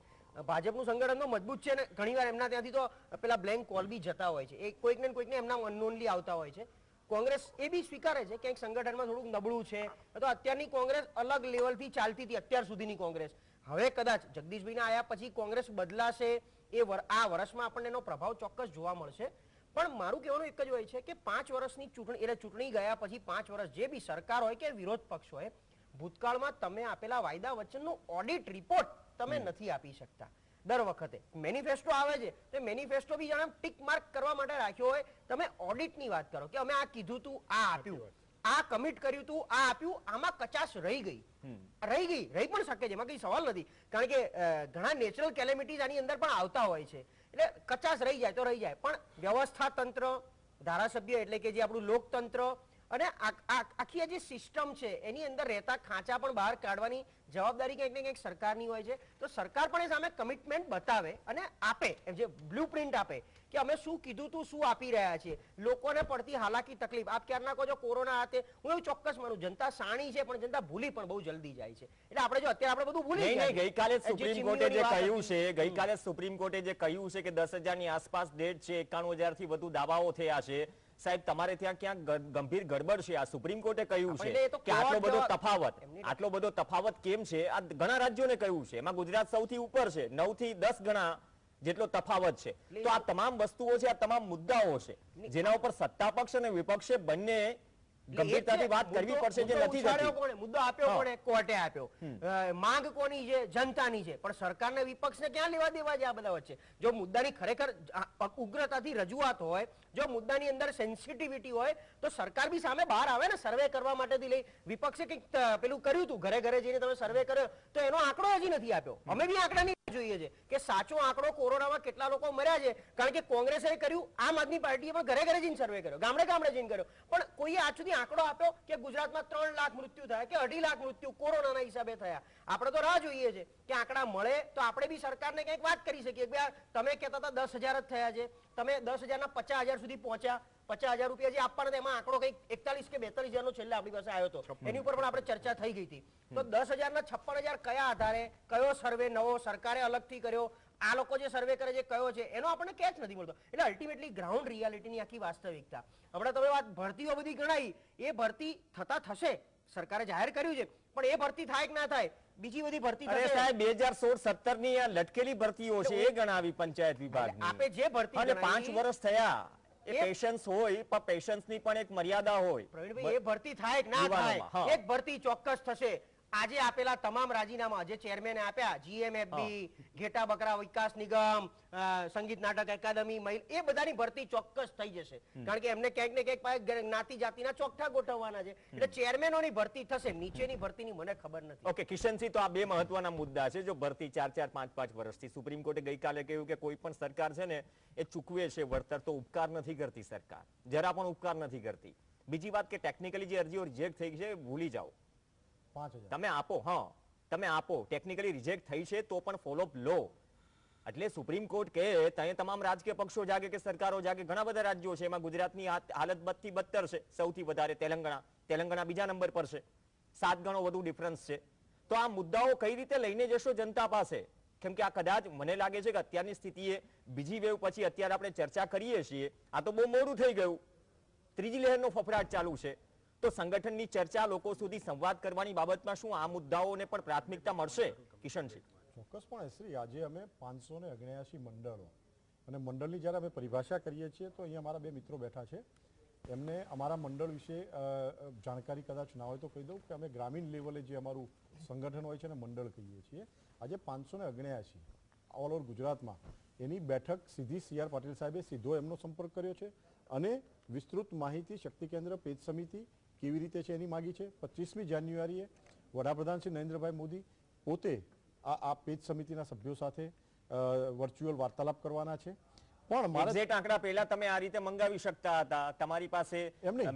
ભાજપનું સંગઠન તો મજબૂત છે ને ઘણીવાર એમના ત્યાંથી તો પેલા બ્લેન્ક કોલ બી જતા હોય છે, એ કોઈક ને કોઈકને એમના અનનોનલી આવતા હોય છે. કોંગ્રેસ એ બી સ્વીકારે છે ક્યાંક સંગઠનમાં થોડુંક નબળું છે. તો અત્યારની કોંગ્રેસ અલગ લેવલથી ચાલતી હતી, અત્યાર સુધીની કોંગ્રેસ. હવે કદાચ જગદીશભાઈના આયા પછી કોંગ્રેસ બદલાશે, આ વર્ષમાં આપણને એનો પ્રભાવ ચોક્કસ જોવા મળશે. પણ મારું કહેવાનું એક જ હોય છે કે 5 વર્ષની ચૂંટણી, એટલે ચૂંટણી ગયા પછી 5 વર્ષ જે બી સરકાર હોય કે વિરોધ પક્ષ હોય, ભૂતકાળમાં તમે આપેલા વાયદા વચનનો ઓડિટ રિપોર્ટ તમે નથી આપી શકતા. દર વખતે મેનિફેસ્ટો આવે છે તો મેનિફેસ્ટો બી જાણે ટીક માર્ક કરવા માટે રાખ્યો હોય. તમે ઓડિટની વાત કરો કે અમે આ કીધું તું, આ આપ્યું, આ કમિટ કર્યું તું, આ આપ્યું, આમાં કચાશ રહી પણ શકે છે, એમાં કઈ સવાલ નથી. કારણ કે ઘણા નેચરલ કેલેમિટીઝ આની અંદર પણ આવતા હોય છે, એટલે કચાશ રહી જાય તો રહી જાય. પણ વ્યવસ્થા તંત્ર, ધારાસભ્ય એટલે કે જે આપણું લોકતંત્ર અને આખી આ જે સિસ્ટમ છે એની અંદર રહેતા ખાંચા પણ બહાર કાઢવાની જવાબદારી કંઈક ને કંઈક સરકારની હોય છે. તો સરકાર પણ એ સામે કમિટમેન્ટ બતાવે અને આપે, જે બ્લુપ્રિન્ટ આપે કે અમે શું કીધું તું, શું આપી રહ્યા છીએ. લોકોને પડતી હાલાકી તકલીફ આપ ક્યારના કહો છો કોરોના હાથે, હું એવું ચોક્કસ માનું જનતા સાણી છે પણ જનતા ભૂલી પણ બહુ જલ્દી જાય છે. એટલે આપણે જો અત્યારે આપણે બધું ભૂલી ગયા. ગઈકાલે સુપ્રીમ કોર્ટે જે કહ્યું છે, ગઈકાલે સુપ્રીમ કોર્ટે જે કહ્યું છે કે 10,000 ની આસપાસ ડેટ છે, 91,000 થી વધુ દાવાઓ થયા છે. સાહેબ તમારે ત્યાં ક્યાંક ગંભીર ગડબડ છે. આ સુપ્રીમ કોર્ટે કહ્યું છે કે આટલો બધો તફાવત કેમ છે? આ ઘણા રાજ્યોને કહ્યું છે, એમાં ગુજરાત સૌથી ઉપર છે, 9 થી 10 ગણા જેટલો તફાવત છે. તો આ તમામ વસ્તુઓ છે, આ તમામ મુદ્દાઓ છે જેના ઉપર સત્તા પક્ષ અને વિપક્ષે બંને ગંભીરતાથી વાત કરવી પડશે, જે નથી થતી. મુદ્દો આપ્યો કોણે? કોર્ટે આપ્યો. માંગ કોની છે? જનતાની છે. પણ સરકારને વિપક્ષને ક્યાં લેવા દેવા છે આ બધા વચ્ચે? જો મુદ્દાની ખરેખર ઉગ્રતાથી રજૂઆત હોય, જો મુદ્દાની અંદર સેન્સિટિવિટી હોય તો સરકાર બી સામે બહાર આવે ને, સર્વે કરવા માટેથી લઈ. વિપક્ષે કંઈક પેલું કર્યું હતું, ઘરે ઘરે જઈને તમે સર્વે કર્યો, તો એનો આંકડો હજી નથી આપ્યો. અમે બી આંકડાની જોઈએ છે કે સાચો આંકડો કોરોનામાં કેટલા લોકો મર્યા છે. કારણ કે કોંગ્રેસે કર્યું, આમ આદમી પાર્ટીએ પણ ઘરે ઘરે જઈને સર્વે કર્યો, ગામડે ગામડે જઈને કર્યો, પણ કોઈએ આજ સુધી આંકડો આપ્યો કે ગુજરાતમાં 3 લાખ મૃત્યુ થયા કે 2.5 લાખ મૃત્યુ કોરોનાના હિસાબે થયા. આપણે તો રાહ જોઈએ છે કે આંકડા મળે તો આપણે બી સરકારને કંઈક વાત કરી શકીએ કે તમે કહેતા હતા 10,000 જ થયા છે, તમે 10,000 ના 50,000 સુધી પહોંચ્યા, 50,000 રૂપિયા જે આપવાના એમાં આંકડો કંઈક 41 કે 42,000 નો છેલ્લે આપણી પાસે આવ્યો હતો, એની ઉપર પણ આપણે ચર્ચા થઈ ગઈ હતી. તો 10,000 ના 56,000 કયા આધારે, કયો સર્વે નવો સરકારે અલગથી કર્યો, આ લોકો જે સર્વે કરે છે કયો છે, એનો આપણને કેચ નથી મળતો. એટલે અલ્ટિમેટલી ગ્રાઉન્ડ રિયાલિટીની આખી વાસ્તવિકતા. હમણાં તમે વાત ભરતીઓ બધી ગણાઈ, એ ભરતી થશે, સરકારે જાહેર કર્યું છે, પણ એ ભરતી થાય કે ના થાય, બીજી બધી ભરતી થશે. સાહેબ 2016-17 ની આ લટકેલી ભરતીઓ છે એ ગણાવી પંચાયત વિભાગની. આપે જે ભરતી અને 5 વર્ષ થયા, એ પેશન્સ હોય, પણ પેશન્સ ની પણ એક મર્યાદા હોય. પ્રવીણભાઈ, એ ભરતી થાય કે ના થાય, એક ભરતી ચોક્કસ થશે. આજે આપેલા તમામ રાજીનામા જે ચેરમેને આપ્યા, GMFB, ઘેટા બકરા વિકાસ નિગમ, સંગીત નાટક એકેડમી, એ બધાની ભરતી ચોક્કસ થઈ જશે. કારણ કે એમને ક્યાંક ને ક્યાંક જ્ઞાતિ જાતિના ચોકઠા ગોઠવવાના છે. એટલે ચેરમેનોની ભરતી થશે, નીચેની ભરતીની મને ખબર નથી. ઓકે કિશનસિંહ, તો આ બે મહત્વના મુદ્દા છે. જો ભરતી 4-4, 5-5 વર્ષથી, સુપ્રીમ કોર્ટે ગઈકાલે કહ્યું કે કોઈ પણ સરકાર છે ને એ ચૂકવે છે વળતર, તો ઉપકાર નથી કરતી સરકાર, જરા પણ ઉપકાર નથી કરતી. બીજી વાત કે ટેકનિકલી જે અરજીઓ રિજેક્ટ થઈ છે ભૂલી જાઓ, 5,000 તમે આપો. તમે આપો, ટેકનિકલી રિજેક્ટ થઈ છે તો પણ ફોલોઅપ લો. એટલે સુપ્રીમ કોર્ટ કહે ત્યાં તમામ રાજકીય પક્ષો જાગે કે સરકારો જાગે. ઘણા બધા રાજ્યો છે, એમાં ગુજરાતની હાલત બદથી બદતર છે. સૌથી વધારે તેલંગાણા બીજા નંબર પર છે, 7 ગણો વધુ ડિફરન્સ છે. તો આ મુદ્દાઓ કઈ રીતે લઈને જશો જનતા પાસે? કેમ કે આ કદાચ મને લાગે છે કે અત્યારની સ્થિતિએ બીજી વેવ પછી અત્યારે આપણે ચર્ચા કરીએ છીએ, આ તો બહુ મોડું થઈ ગયું, ત્રીજી લહેરનો ફફડાટ ચાલુ છે. તો સંગઠનની ચર્ચા, લોકો સુધી સંવાદ કરવાની બાબતમાં શું આ મુદ્દાઓને પણ પ્રાથમિકતા મળશે? કિશનસિંહ, ચોક્કસપણે શ્રી, આજે અમે 579 મંડળો અને મંડળની જ્યારે અમે પરિભાષા કરીએ છીએ તો અહીંયા અમારા 2 મિત્રો બેઠા છે, એમને અમારા મંડળ વિશે જાણકારી કદાચ ના હોય તો કહી દઉં કે અમે ગ્રામીણ લેવલે જે અમારું સંગઠન હોય છે ને મંડળ કહીએ છીએ. આજે 579 ઓલ ઓવર ગુજરાતમાં એની બેઠક સીધી CR પાટીલ સાહેબે સીધો એમનો સંપર્ક કર્યો છે અને વિસ્તૃત માહિતી શક્તિ કેન્દ્ર પેજ સમિતિ કેવી રીતે છે એની માગી છે. 25મી જાન્યુઆરીએ વડાપ્રધાન શ્રી નરેન્દ્રભાઈ મોદી પોતે આ પેજ સમિતિના સભ્યો સાથે વર્ચ્યુઅલ વાર્તાલાપ કરવાના છે. પણ એક્ઝેક્ટ આંકડા પહેલા તમે આ રીતે મંગાવી શકતા હતા. તમારી પાસે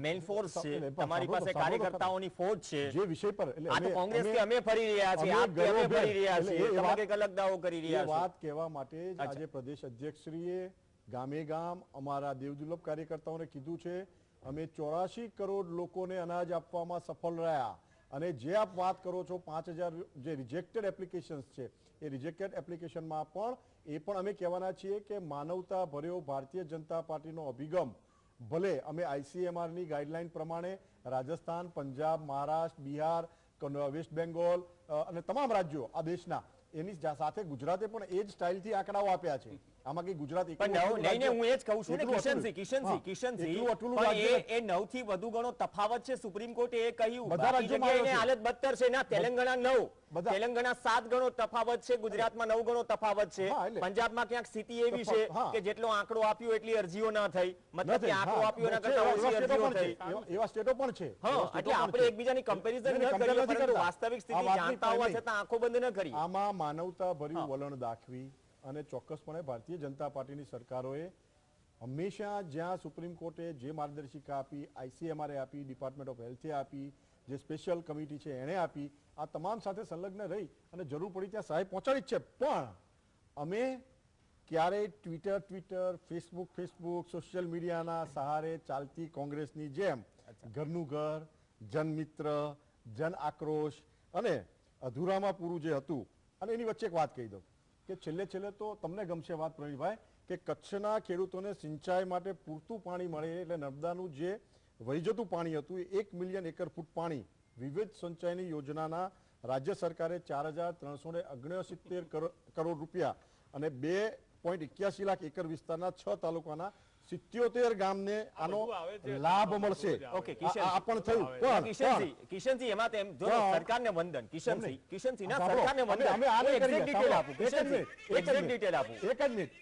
મેન ફોર્સ છે, તમારી પાસે કાર્યકર્તાઓની ફોજ છે. જે વિષય પર એટલે આ તો કોંગ્રેસ કે અમે ફરી રહ્યા છીએ, આપ કે અમે ફરી રહ્યા છીએ, તમે એક અલગ દાવો કરી રહ્યા છો. વાત કહેવા માટે જ આજે પ્રદેશ અધ્યક્ષશ્રીએ ગામે ગામ અમારા દેવદુર્લભ કાર્યકર્તાઓને કીધું છે, અમે 84 કરોડ લોકોને અનાજ આપવામાં સફળ રહ્યા. અને જે આપ વાત કરો છો 5,000 જે રિજેક્ટેડ એપ્લિકેશન્સ છે, એ રિજેક્ટેડ એપ્લિકેશનમાં પણ અમે કહેવાના છીએ કે માનવતા ભર્યો ભારતીય જનતા પાર્ટીનો અભિગમ, ભલે અમે ICMRની ગાઈડલાઈન પ્રમાણે રાજસ્થાન, પંજાબ, મહારાષ્ટ્ર, બિહાર, વેસ્ટ બેંગોલ અને તમામ રાજ્યો આ દેશના, એની સાથે ગુજરાતે પણ એ જ સ્ટાઇલથી આંકડાઓ આપ્યા છે. આમાં કઈ ગુજરાત પણ નહીં નહીં, હું એ જ કહું છું ને કિશનસિંહ, પણ એ 9 થી વધુ ગણો તફાવત છે. સુપ્રીમ કોર્ટે એ કહ્યું બધા બાકી રાજ્યોમાં જગ્યાએ આવ્યો છે. હાલત બદતર છે. ના તેલંગાણા 9, બધા. તેલંગાણા 7 ગણો તફાવત છે, ગુજરાતમાં 9 ગણો તફાવત છે. હા, એટલે. પંજાબમાં ક્યાંક સ્થિતિ એવી છે હા. કે જેટલો આંકડો આપ્યો એટલી અરજીઓ ના થઈ, મતલબ નથી. કે આંકડો હા, આપ્યો એના છે, કરતા એવા ઓછી સ્ટેટો અરજીઓ પણ થઈ. છે. એવા સ્ટેટો પણ છે. હા, એવા સ્ટેટો એટલે પણ આપણે છે. એકબીજાની કમ્પેરિઝન નહીં, ન compare કરીએ, નથી પરંતુ કરતા. વાસ્તવિક આ સ્થિતિ વાતની જાણતા હોવા time છતાં આંખો બંધ ન કરીએ. આમાં માનવતા ભર્યું વલણ દાખવી અને ચોક્કસપણે ભારતીય જનતા પાર્ટીની સરકારોએ હંમેશા જ્યાં સુપ્રીમ કોર્ટે જે માર્ગદર્શિકા આપી, ICMR આપી, ડિપાર્ટમેન્ટ ઓફ હેલ્થે આપી, જે સ્પેશિયલ કમિટી છે એણે આપી, આ તમામ સાથે સંલગ્ન રહી અને જરૂર પડી ત્યાં સહાય પહોંચાડી જ છે. પણ અમે ક્યારેય ટ્વિટર, ફેસબુક, સોશિયલ મીડિયાના સહારે ચાલતી કોંગ્રેસની જેમ ઘરનું ઘર, જનમિત્ર, જન આક્રોશ અને અધૂરામાં પૂરું જે હતું, અને એની વચ્ચે એક વાત કહી દઉં કે છેલ્લે તો તમને ગમશે વાત પ્રવીણભાઈ, કે કચ્છના ખેડૂતોને સિંચાઈ માટે પૂરતું પાણી મળે એટલે નર્મદાનું જે વહી જતું પાણી હતું એ 1 મિલિયન એકર ફૂટ પાણી વિવિધ સિંચાઈની યોજનાના રાજ્ય સરકારે 4,369 કરોડ રૂપિયા અને 2.81 લાખ એકર વિસ્તારના 6 તાલુકાના 77 ગામને આનો લાભ મળશે. ઓકે, આ પણ થયું. પણ કિશનસિંહ એમાં તેમ જો સરકારને વંદન. કિશનસિંહ ના સાંભળો, સરકારને વંદન. અમે આ નહીં હું કરીએ. exact detail આપું. એક જ કિશનસિંહ, મિનિટ, exact detail આપું. એક જ મિનિટ.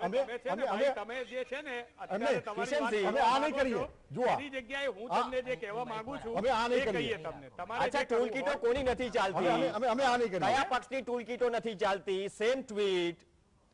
અમે તમે છે ને ભાઈ, તમે જે છે ને અત્યારે તમારી વાત કિશનસિંહ, અમે આ નહીં કરીએ. જુઓ, એની જગ્યાએ હું તમને જે કહેવા માંગુ છું અમે આ નહીં એ કરીએ. કહીએ તમને. તમારે અચ્છા, જે કરવું ટૂલ કીટો હોય- કોની નથી ચાલતી? અમે આ નહીં કરીએ. કયા પક્ષની ટૂલ કીટો નથી ચાલતી? સેમ ટ્વીટ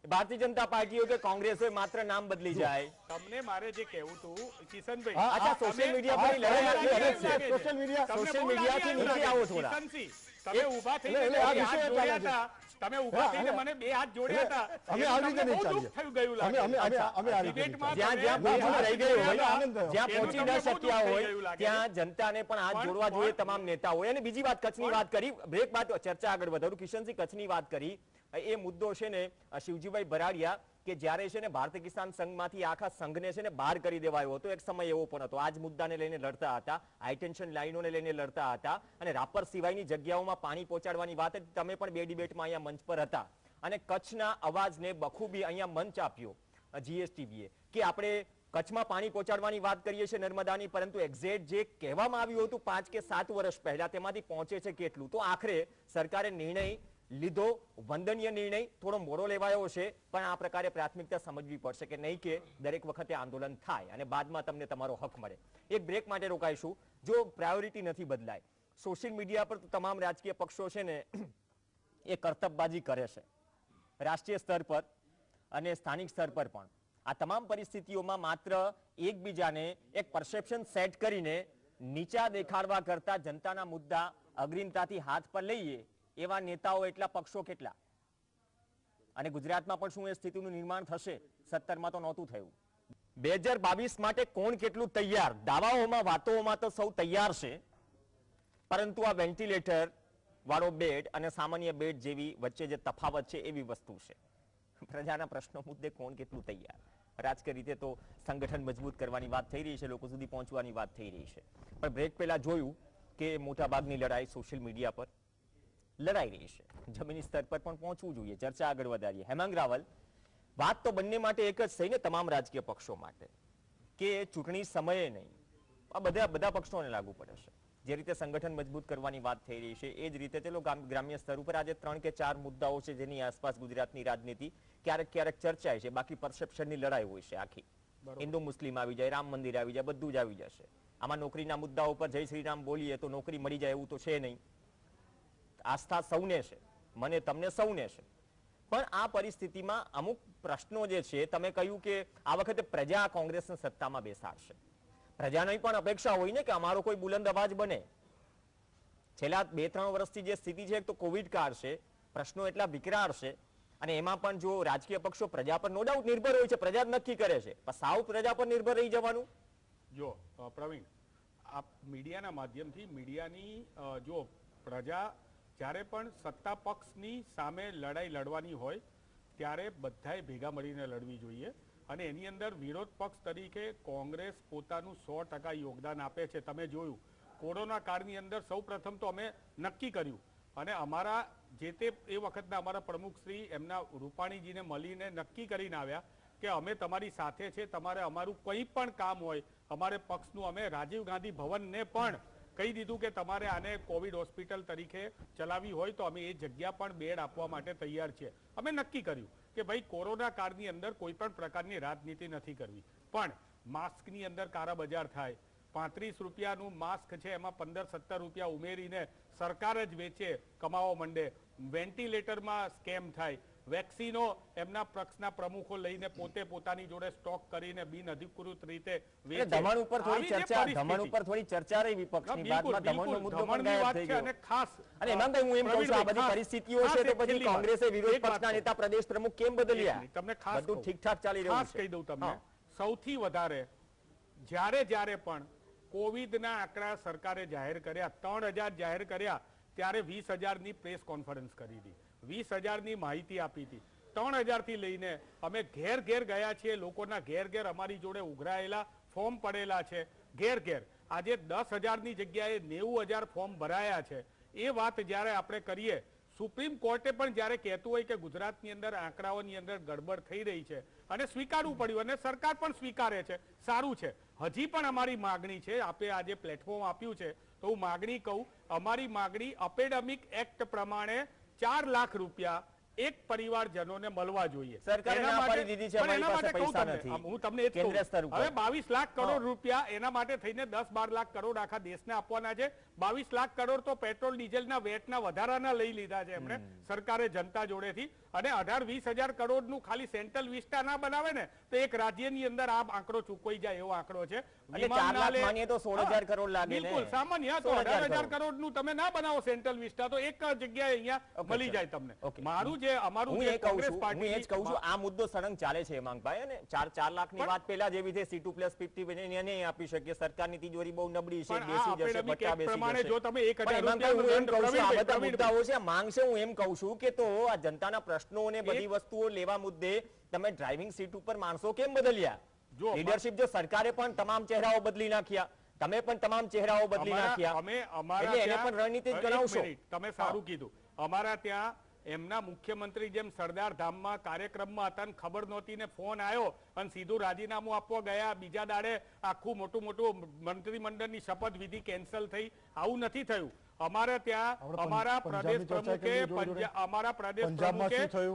ભારતીય જનતા પાર્ટીઓ કે કોંગ્રેસ હોય માત્ર નામ બદલી જાય. તમને મારે જે કહેવું હતું કિશનભાઈ, હા, અચ્છા, તમે- સોશિયલ મીડિયા પર તમને લડાઈ બહુ લાગે લાગે છે. છે. સોશિયલ મીડિયા- તમને સોશિયલ બહુ મીડિયાથી લાગે નીચે છે. આવો થોડા. કિશનસિંહ, તમે ઊભા થઈને એટલે આ બે વિષય હાથ ચાલે જોડ્યા છે. હતા. તમે ઊભા થઈને મને બે હાથ જોડ્યા હતા. અમે એનું આવી રીતે તમને નહીં બહુ ચાલીએ. દુઃખ થયું ગયું લાગે. અમે આ રીતે નહીં ડિબેટમાં જ્યાં તમે જ્યાં બે પહોંચી હાથ રહી ગયું જોડ્યા હોય, આનંદ થયો. જ્યાં એનું પહોંચી તમને ન બહુ શક્યા દુઃખ થઈ હોય ગયું લાગે. ત્યાં જનતાને પણ હાથ પણ- જોડવા જોઈએ પણ- તમામ નેતાઓ. અને બીજી વાત કચ્છની વાત કરી, બ્રેક બાદ ચર્ચા આગળ વધારું. કિશનસિંહ કચ્છની વાત કરી, એ મુદ્દો છે ને શિવજીભાઈ ભરાડિયા કે જ્યારે છે ને ભારતીય કિસાન સંઘમાંથી આખા સંઘને છે ને બહાર કરી દેવાયો હતો. એક સમય એવો પણ હતો. આ જ મુદ્દાને લઈને લડતા હતા, હાઈટેન્શન લાઈનોને લઈને લડતા હતા અને રાપર સિવાયની જગ્યાઓમાં પાણી પહોંચાડવાની વાત હતી. તમે પણ બે ડિબેટમાં અહીંયા મંચ પર હતા અને કચ્છના અવાજને બખૂબી અહીંયા મંચ આપ્યો GSTVએ કે આપણે કચ્છમાં પાણી પહોંચાડવાની વાત કરીએ છીએ નર્મદાની, પરંતુ એક્ઝેક્ટ જે કહેવામાં આવ્યું હતું 5 કે 7 વર્ષ પહેલા તેમાંથી પહોંચે છે કેટલું? તો આખરે સરકારે નિર્ણય લીધો, વંદનીય નિર્ણય, થોડો મોડો લેવાયો છે, પણ આ પ્રકારે પ્રાથમિકતા સમજવી પડશે કે નહીં કે દરેક વખતે આંદોલન થાય અને બાદમાં તમને તમારો હક મળે. એક બ્રેક માટે રોકાઈશું. જો પ્રાયોરિટી નથી બદલાય, સોશિયલ મીડિયા પર તો તમામ રાજકીય પક્ષો છે ને એ કરતબબાજી કરે છે, રાષ્ટ્રીય સ્તર પર અને સ્થાનિક સ્તર પર પણ. આ તમામ પરિસ્થિતિઓમાં માત્ર એકબીજાને એક પરસેપ્શન સેટ કરીને નીચા દેખાડવા કરતા જનતાના મુદ્દા અગ્રિમતાથી હાથ પર લઈએ એવા નેતાઓ એટલા, પક્ષો કેટલા? અને ગુજરાતમાં પણ શું એ સ્થિતિનું નિર્માણ થશે? 17માં તો નહોતું થયું. 2022 માટે કોણ કેટલું તૈયાર? દાવાઓમાં, વાતોમાં તો સૌ તૈયાર છે, પરંતુ આ વેન્ટિલેટર વાળો બેડ અને સામાન્ય બેડ જેવી વચ્ચે જે તફાવત છે એવી વસ્તુ છે. પ્રજાના પ્રશ્નો મુદ્દે કોણ કેટલું તૈયાર? રાજકીય રીતે તો સંગઠન મજબૂત કરવાની વાત થઈ રહી છે, લોકો સુધી પહોંચવાની વાત થઈ રહી છે, પણ બ્રેક પહેલા જોયું કે મોટાભાગની લડાઈ સોશિયલ મીડિયા પર લડાઈ રહી છે. જમીની સ્તર પર પણ પહોંચવું જોઈએ. ચર્ચા આગળ વધારીએ. હેમાંગ રાવલ, વાત તો બંને માટે એક જ થઈ ને, તમામ રાજકીય પક્ષો માટે, કે ચૂંટણી સમયે નહીં, આ બધા પક્ષોને લાગુ પડે છે. જે રીતે સંગઠન મજબૂત કરવાની વાત થઈ રહી છે એ જ રીતે ચલો ગ્રામ્ય સ્તર ઉપર આજે 3 કે 4 મુદ્દાઓ છે જેની આસપાસ ગુજરાતની રાજનીતિ ક્યારેક ચર્ચાય છે. બાકી પરસેપ્શનની લડાઈ હોય છે આખી. હિન્દુ મુસ્લિમ આવી જાય, રામ મંદિર આવી જાય, બધું જ આવી જશે. આમાં નોકરીના મુદ્દાઓ પર જય શ્રી રામ બોલીએ તો નોકરી મળી જાય એવું તો છે નહીં. આસ્થા સૌને છે, મને તમને સૌને છે, પણ આ પરિસ્થિતિમાં અમુક પ્રશ્નો જે છે, તમે કહ્યું કે આ વખતે પ્રજા કોંગ્રેસને સત્તામાં બેસાડશે. પ્રજાની પણ અપેક્ષા હોય ને કે અમારો કોઈ બુલંદ અવાજ બને. છેલ્લા 2-3 વર્ષથી જે સ્થિતિ છે, એક તો કોવિડ કાળ છે, પ્રશ્નો એટલા વિકરાળ છે, અને એમાં પણ જો રાજકીય પક્ષો પ્રજા પર નો ડાઉટ નિર્ભર હોય છે, પ્રજા જ નક્કી કરે છે, પણ સાવ પ્રજા પર નિર્ભર રહી જવાનું. જો પ્રવીણ, આપ મીડિયાના માધ્યમથી મીડિયાની જો પ્રજા જ્યારે પણ સત્તા પક્ષની સામે લડાઈ લડવાની હોય ત્યારે બધાએ ભેગા મળીને લડવી જોઈએ. અને એની અંદર વિરોધ પક્ષ તરીકે કોંગ્રેસ પોતાનું 100% યોગદાન આપે છે. તમે જોયું કોરોના કાળની અંદર સૌ પ્રથમ તો અમે નક્કી કર્યું અને અમારા જે તે એ વખતના અમારા પ્રમુખ શ્રી એમના રૂપાણીજીને મળીને નક્કી કરીને આવ્યા કે અમે તમારી સાથે છે, તમારે અમારું કંઈ પણ કામ હોય, અમારે પક્ષનું અમે રાજીવ ગાંધી ભવનને પણ કહી દીધું કે તમારે આને કોવિડ હોસ્પિટલ તરીકે ચલાવવી હોય તો અમે એ જગ્યા પણ બેડ આપવા માટે તૈયાર છીએ. અમે નક્કી કર્યું કે ભાઈ કોરોના કાળની અંદર કોઈ પણ પ્રકારની રાજનીતિ નથી કરવી, પણ માસ્કની અંદર કાળા બજાર થાય, 35 રૂપિયાનું માસ્ક છે એમાં 15-17 રૂપિયા ઉમેરીને સરકાર જ વેચે, કમાવા માંડે, વેન્ટિલેટરમાં સ્કેમ થાય, વેક્સિનો એમના પક્ષના પ્રમુખો લઈને પોતે પોતાની જોડે સ્ટોક કરીને બિનઅધિકૃત રીતે વેચે. દમણ ઉપર થોડી ચર્ચા રહી વિપક્ષની બાદમાં દમણનો મુદ્દો પણ ગાયબ થઈ ગયો. અને ખાસ અને હેમાંગભાઈ, હું એમ કહું છું આ બધી પરિસ્થિતિઓ છે તો પછી કોંગ્રેસે વિરોધ પક્ષના નેતા પ્રદેશ પ્રમુખ કેમ બદલ્યા? તમને ખાસ બધું ઠીકઠાક ચાલી રહ્યું ખાસ છે. કહી દઉં તમને, સૌથી વધારે જ્યારે પણ કોવિડના આંકડા સરકારે જાહેર કર્યા, 3000 જાહેર કર્યા, ત્યારે 20,000ની પ્રેસ કોન્ફરન્સ કરી હતી, 20,000ની માહિતી આપી હતી. 3,000 થી લઈને અમે ઘેર ગયા છીએ, લોકોના ઘેર અમારી જોડે ઉઘરાયેલા ફોર્મ પડેલા છે, ઘેર આજે 10,000ની જગ્યાએ 90,000 ફોર્મ ભરાયા છે. એ વાત જ્યારે આપણે કરીએ, સુપ્રીમ કોર્ટે પણ જ્યારે કહેતું હોય કે ગુજરાતની અંદર આંકડાઓની અંદર ગડબડ થઈ રહી છે અને સ્વીકારવું પડ્યું અને સરકાર પણ સ્વીકારે છે, સારું છે. હજી પણ અમારી માગણી છે, આપે આજે પ્લેટફોર્મ આપ્યું છે તો હું માગણી કહું, અમારી માગણી એપિડેમિક એક્ટ પ્રમાણે 4 લાખ રૂપિયા એક પરિવારજનોને મળવા જોઈએ. સરકારે ના પાડી દીધી છે, અમારી પાસે પૈસા નથી. હું તમને એ જ કહું, હવે 22 લાખ કરોડ રૂપિયા એના માટે થઈને 10-12 લાખ કરોડ આખા દેશને આપવાના છે. 22 લાખ કરોડ તો પેટ્રોલ ડીઝલના વેટના વધારાના લઈ લીધા છે એમણે સરકારે જનતા જોડેથી, અને 18-20 હજાર કરોડનું ખાલી સેન્ટ્રલ વિસ્ટા ના બનાવે ને તો એક રાજ્યની અંદર આ આંકડો ચૂકવાઈ જાય એવો આંકડો છે. 4 લાખ માનીએ તો 16,000 કરોડ લાગે ને. બિલકુલ સામાન્ય, તો 18,000 કરોડનું તમે ના બનાવો સેન્ટ્રલ વિસ્ટા તો એક જગ્યાએ અહીંયા મળી જાય તમને. મારું જે અમારું જે કોંગ્રેસ પાર્ટી, હું એ જ કહું છું આ મુદ્દો સળંગ ચાલે છે હેમાંગભાઈ, અને 4 લાખની વાત પહેલા જેવી છે C2+50 એને આપી શકીએ, સરકારની તિજોરી બહુ નબળી છે, બેસી જશે, બચ્ચા બેસી જશે. જો તમે 1,000 માંગ છે, હું એમ કહું છું કે તો આ જનતાના પ્રશ્નો અને બધી વસ્તુઓ લેવા મુદ્દે તમે ડ્રાઇવિંગ સીટ ઉપર માણસો કેમ બદલ્યા? લીડરશિપ જો સરકારે પણ તમામ ચહેરાઓ બદલી નાખ્યા, તમે પણ તમામ ચહેરાઓ બદલી નાખ્યા, એટલે એને પણ રણનીતિ જ ગણાવશો. તમે સારું કીધું. અમારા ત્યાં એમના મુખ્યમંત્રી જેમ સરદાર ધામમાં કાર્યક્રમમાં હતા, ખબર નહોતી ને ફોન આવ્યો અને સીધું રાજીનામું આપવા ગયા, બીજા દાડે આખું મોટું મંત્રીમંડળની શપથ વિધિ કેન્સલ થઈ. આવું નથી થયું. અમારે ત્યાં અમારા પ્રદેશ પ્રમુખે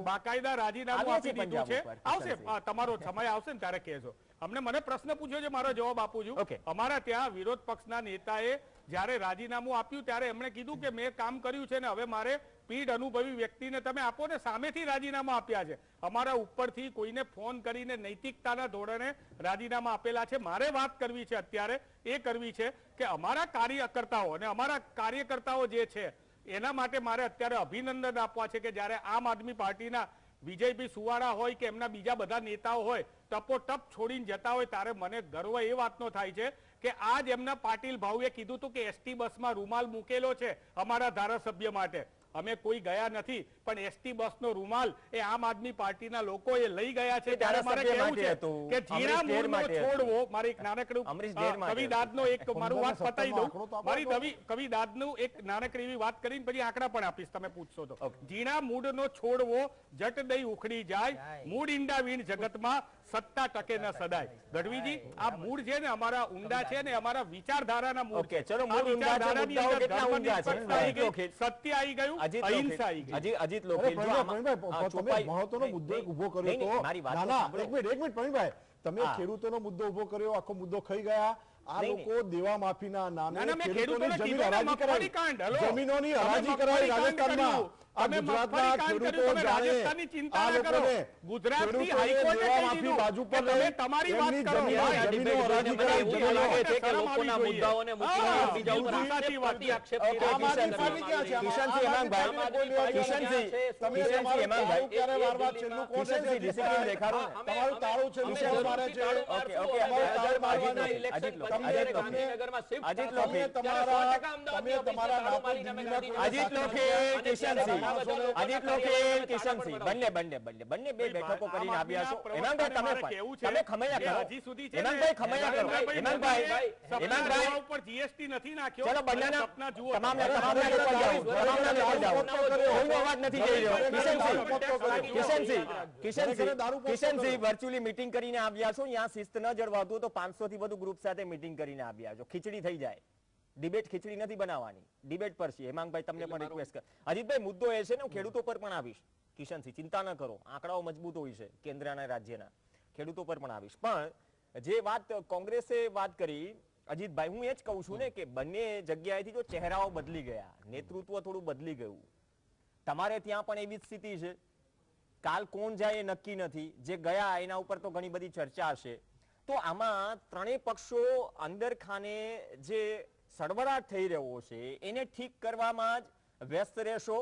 બાકાયદા રાજીનામું આપી દીધું છે. આવશે, તમારો સમય આવશે ને ત્યારે કહેજો. મને પ્રશ્ન પૂછ્યો છે, મારો જવાબ આપું છું. અમારા ત્યાં વિરોધ પક્ષના નેતાએ જ્યારે રાજીનામું આપ્યું ત્યારે એમણે કીધું કે મેં કામ કર્યું છે ને હવે મારે પીઢ અનુભવી વ્યક્તિને તમે આપો ને, સામેથી રાજીનામા આપ્યા છે. અમારા ઉપરથી કોઈને ફોન કરીને નૈતિકતાના ધોરણે રાજીનામા આપેલા છે. મારે વાત કરવી છે અત્યારે, એ કરવી છે કે અમારા કાર્યકર્તાઓ અને અમારા કાર્યકર્તાઓ જે છે એના માટે મારે અત્યારે અભિનંદન આપવા છે કે જ્યારે આમ આદમી પાર્ટીના વિજયભાઈ સુવાળા હોય કે એમના બીજા બધા નેતાઓ હોય ટપોટપ છોડીને જતા હોય ત્યારે મને ગર્વ એ વાતનો થાય છે કે આજ એમના પાટીલ ભાઈએ કીધું હતું કે એસટી બસમાં રૂમાલ મૂકેલો છે અમારા ધારાસભ્ય માટે. અમે કોઈ ગયા નથી, પણ એસટી બસનો રૂમાલ એ આમ આદમી પાર્ટીના લોકોએ લઈ ગયા છે. ત્યારે મારે કહેવું છે કે જીરા મૂળનો છોડવો, મારી એક નાનકડું કવિદાદનો એક મારું વાત પતાવી દઉં, મારી કવિદાદનું એક નાનકડી એવી વાત કરીને પછી આંકડા પણ આપીશ, તમે પૂછશો તો. જીણા મૂળનો છોડવો જટ દઈ ઉખડી જાય, મૂળ ઈંડા વીણ જગતમાં સત્તા ટકે ન સદાય. ગઢવીજી, આ મૂળ છે ને અમારા ઊંડા છે ને અમારા વિચારધારાના મૂળ છે. ચલો, મૂળ વિચારધારાની અંદર સત્ય આવી ગયું, અહિંસા આવી ગઈ. અજીત લોખેલ, તમે મહત્વનો મુદ્દો ઉભો કર્યો તો, એક મિનિટ પ્રવીણભાઈ, તમે ખેડૂતોનો મુદ્દો ઉભો કર્યો, આખો મુદ્દો ખાઈ ગયા. આ લોકો દેવા માફીના નામે ખેડૂતોની જમીન હરાજી કરાવી, જમીનોની હરાજી કરાવી રાજસ્થાનમાં. આ ગુજરાતના ખેડૂતો જાણે આ લોકોને ગુજરાતની હાઈકોર્ટે કહી દીધું બાજુ પર તમે તમારી વાત કરો. જમીનો હરાજી કરાવી, એવું લાગે છે કે લોકોના મુદ્દાઓને મુખ્યમંત્રી બીજા ઉપર આક્ષેપ કિશનસિંહ હેમાંગભાઈ, કિશનસિંહ હેમાંગભાઈ, ક્યારે વારવાર છેલ્લું કોણ છે? ડિસિપ્લિન દેખાડો ને. તમારું તાળું છેલ્લું કોણ મારે છે? ઓકે, તમારું તાળું મારવાનું. જ્યારે ગાંધીનગરમાં shift અજીત થતા લોખી, હોય, ત્યારે 100% અમદાવાદની ઓફિસને તાળું મારીને અમે ગાંધીનગર અજીત લોખી, કિશનસિંહ, અજીત લોખી, કિશનસિંહ, બંને બે બેઠકો કરીને આવ્યા છો. હેમાંગભાઈ, તમે ખમૈયા કરો. હેમાંગભાઈ, ખમૈયા કરો. હેમાંગભાઈ, ઉપર જીએસટી નથી નાખ્યો. ચલો બંનેના સપના જુઓ. તમામના લેતા જાઓ. કોઈનો અવાજ નથી જઈ રહ્યો. કિશનસિંહ, વર્ચ્યુઅલી મીટિંગ કરીને આવ્યા છો. ત્યાં શિસ્ત ન જળવાતું તો 500 થી વધુ ગ્રુપ સાથે મીટિંગ કરીને આવ્યા છો. ખીચડી થઈ જાય. ડિબેટ ખીચડી નથી બનાવવાની, ડિબેટ પર છે. હેમાંગભાઈ, તમને પણ રિક્વેસ્ટ કર. અજીતભાઈ, મુદ્દો એ છે ને, હું ખેડૂતો પર પણ આવીશ. કિશનસિંહ, ચિંતા ન કરો, આંકડાઓ મજબૂત હોય છે કેન્દ્ર અને રાજ્યના. ખેડૂતો પર પણ આવીશ. પણ જે વાત કોંગ્રેસે વાત કરી, અજીતભાઈ, હું એ જ કહું છું ને કે બંને જગ્યાએથી જો ચહેરાઓ બદલી ગયા, નેતૃત્વ થોડું બદલી ગયું. તમારે ત્યાં પણ એવી જ સ્થિતિ છે. કાલ કોણ જાય એ નક્કી નથી. જે ગયા એના ઉપર તો ઘણી બધી ચર્ચા હશે. તો આમાં ત્રણેય પક્ષો અંદર ખાને જે સળવળાટ થઈ રહ્યો છે એને ઠીક કરવામાં જ વ્યસ્ત રહેશો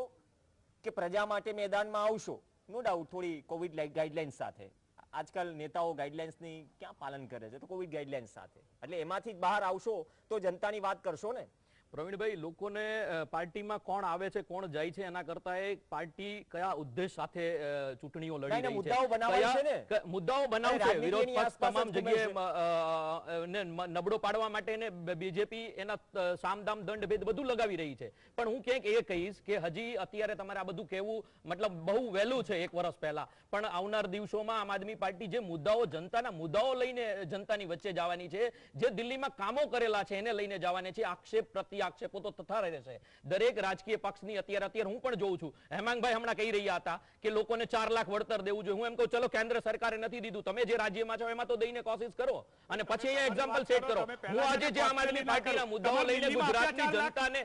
કે પ્રજા માટે મેદાનમાં આવશો? નો ડાઉટ થોડી કોવિડ ગાઈડલાઇન્સ સાથે આજકાલ નેતાઓ ગાઈડલાઇન્સની ક્યાં પાલન કરે છે, તો કોવિડ ગાઈડલાઇન્સ સાથે એટલે એમાંથી જ બહાર આવશો તો જનતાની વાત કરશો ને. પ્રવીણભાઈ, લોકોને પાર્ટીમાં કોણ આવે છે કોણ જાય છે એના કરતા એક પાર્ટી કયા ઉદ્દેશ સાથે ચૂંટણીઓ લડી રહી છે, મુદ્દાઓ બનાવવા છે ને, મુદ્દાઓ બનાવશે. વિરોધ પક્ષ તમામ જગ્યાએ નબળો પાડવા માટે બીજેપી એના સામદામ દંડ ભેદ બધું લગાવી રહી છે. પણ હું ક્યાંક એ કહીશ કે હજી અત્યારે તમારે આ બધું કહેવું મતલબ બહુ વહેલું છે, 1 વર્ષ પહેલા. પણ આવનાર દિવસોમાં આમ આદમી પાર્ટી જે મુદ્દાઓ જનતાના મુદ્દાઓ લઈને જનતાની વચ્ચે જવાની છે, જે દિલ્હીમાં કામો કરેલા છે એને લઈને જવાની છે. આક્ષેપ પ્રતિ આક્ષેપો તો થતા રહેશે દરેક રાજકીય પક્ષની. અત્યારે હું પણ જોઉં છું, હેમાંગભાઈ હમણાં કહી રહ્યા હતા કે લોકોને 4 લાખ વળતર દેવું જોઈએ. હું એમ કહું, ચલો કેન્દ્ર સરકારે નથી દીધું, તમે જે રાજ્યમાં છો એમાં તો દઈને કોશિશ કરો અને પછી અહીંયા એક્ઝામ્પલ સેટ કરો. હું આજે જે આમ આદમી પાર્ટીના મુદ્દાઓ લઈને ગુજરાતની જનતાને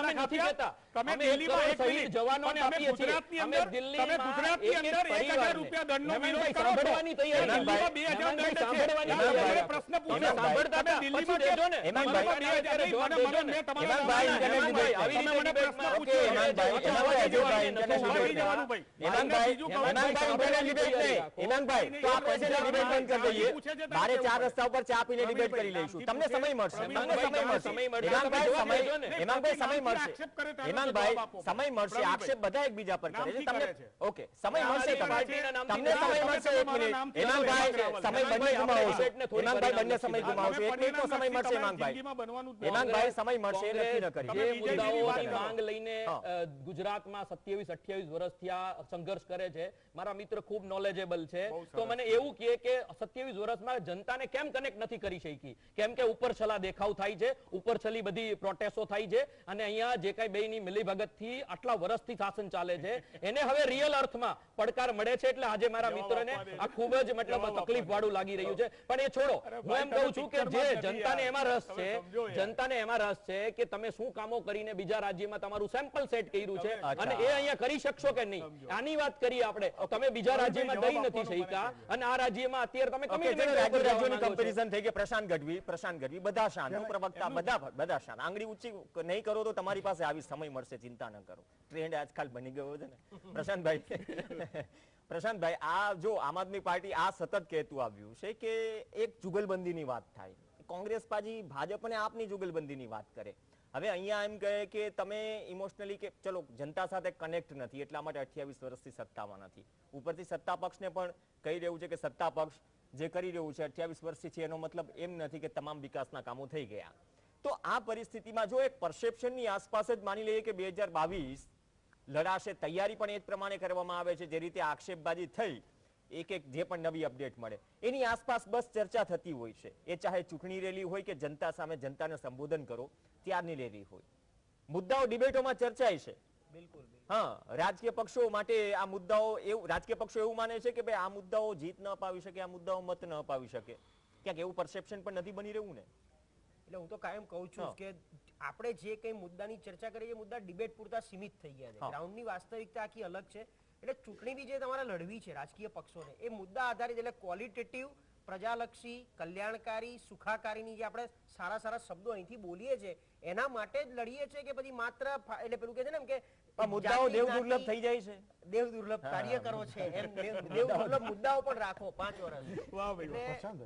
અમે નથી કહેતા, અમે 1 કરોડ શહીદ જવાનોને આપીએ છીએ. અમે દિલ્હીમાં 1,000 રૂપિયા દંડનો વિરોધ સાંભળવાની તૈયારી પ્રશ્ન પૂછો સાંભળતા હતા પછી દેજો ને. મારે 4 રસ્તા ઉપર ચા પીને ડિબેટ કરી લઈશું. તમને સમય મળશે, સમય મળશે. આક્ષેપ બધા એકબીજા પર કરે છે. તમને ઓકે સમય મળશે, તમને સમય મળશે. 1 મિનિટ હેમાંગભાઈ, સમય બંને ગુમાવો છો. હેમાંગભાઈ, બંને સમય ગુમાવો છો. 1 મિનિટનો સમય મળશે હેમાંગભાઈ. હેમાંગભાઈ, સમય મળશે એ નક્કી ન કરી. જે મુદ્દાઓની માંગ લઈને ગુજરાતમાં 27-28 વર્ષથી આ સંઘર્ષ કરે છે, મારા મિત્ર ખૂબ નોલેજેબલ છે. તો મને એવું કહે કે 27 વર્ષમાં જનતાને કેમ કનેક્ટ નથી કરી શકી? કેમ કે ઉપરછલા દેખાવ થાય છે, ઉપરછલી બધી પ્રોટેસ્ટો થાય છે અને અહીંયા જે કઈ બેની મિલીભગતથી આટલા વર્ષથી શાસન ચાલે છે એને હવે રિયલ અર્થમાં પડકાર મળે છે. એટલે આજે મારા મિત્રને આ ખૂબ જ મતલબ તકલીફ વાળું લાગી રહ્યું છે. પણ એ છોડો, હું એમ કહું છું કે જે જનતાને એમાં રસ છે, જનતાને એમાં રસ છે કે તમે શું કામો કરીને બીજા રાજ્યમાં તમારું સેમ્પલ સેટ કર્યું છે અને એ અહીંયા કરી શકશો કે નહીં, આની વાત કરીએ આપણે. તમે બીજા રાજ્યમાં દઈ નથી શક્યા અને આ રાજ્યમાં અત્યારે તમે રાજ્યોની કમ્પેરિઝન થઈ ગઈ. પ્રશાંત ગઢવી બધા શાંત પ્રવક્તા, બધા શાંત. આંગળી ઊંચી નહીં કરો તો તમારી પાસે આવી સમય મળશે, ચિંતા ન કરો. ટ્રેન્ડ આજકાલ બની ગયો છે ને. પ્રશાંતભાઈ, આ જો આમ આદમી પાર્ટી આ સતત કહેતું આવ્યું છે કે એક જુગલબંધીની વાત થાય, કોંગ્રેસ પાછી ભાજપ અને આપની જુગલબંધીની વાત કરે. હવે અહીંયા એમ કહે કે તમે ઇમોશનલી કે ચલો જનતા સાથે કનેક્ટ નથી એટલા માટે 28 વર્ષથી સત્તામાં નથી. ઉપરથી સત્તા પક્ષને પણ કહી રહ્યું છે કે સત્તા પક્ષ જે કરી રહ્યું છે 28 વર્ષથી છે એનો મતલબ એમ નથી કે તમામ વિકાસના કામો થઈ ગયા. તો આ પરિસ્થિતિમાં જો એક પરસેપ્શનની આસપાસ જ માની લઈએ કે 2022 લડાશે, તૈયારી પણ એ જ પ્રમાણે કરવામાં આવે છે, જે રીતે આક્ષેપબાજી થઈ, એક જે પણ નવી અપડેટ મળે એની આસપાસ બસ ચર્ચા થતી હોય છે. એ ચાહે ચૂંટણી રેલી હોય કે જનતા સામે જનતાને સંબોધન કરો ત્યારની રેલી હોય, મુદ્દાઓ ડિબેટોમાં ચર્ચાય છે. બિલકુલ. હા, રાજકીય પક્ષો માટે આ મુદ્દાઓ એવું, રાજકીય પક્ષો એવું માને છે કે ભાઈ આ મુદ્દાઓ જીત ન અપાવી શકે, આ મુદ્દાઓ મત ન અપાવી શકે. ક્યાંક એવું પરસેપ્શન પણ નથી બની રહ્યું ને. એટલે હું તો કાયમ કહું છું કે આપણે જે કઈ મુદ્દાની ચર્ચા કરીએ મુદ્દા ડિબેટ પૂરતા સીમિત થઈ ગયા છે. ગ્રાઉન્ડની વાસ્તવિકતા આખી અલગ છે. એટલે ચૂંટણી બી જે તમારે લડવી છે રાજકીય પક્ષોને, એ મુદ્દા આધારિત એટલે ક્વોલિટેટિવ, પ્રજાલક્ષી, કલ્યાણકારી, સુખાકારીની જે આપણે સારા સારા શબ્દો અહીંથી બોલીએ છીએ એના માટે જ લડીએ છીએ કે પછી માત્ર એટલે પેલું કે છે ને એમ કે મુદ્દાઓ દેવ દુર્લભ થઈ જાય છે, દેવ દુર્લભ કાર્ય કરો છે એમ દેવ દુર્લભ મુદ્દાઓ પણ રાખો 5 વર્ષ. પ્રશાંત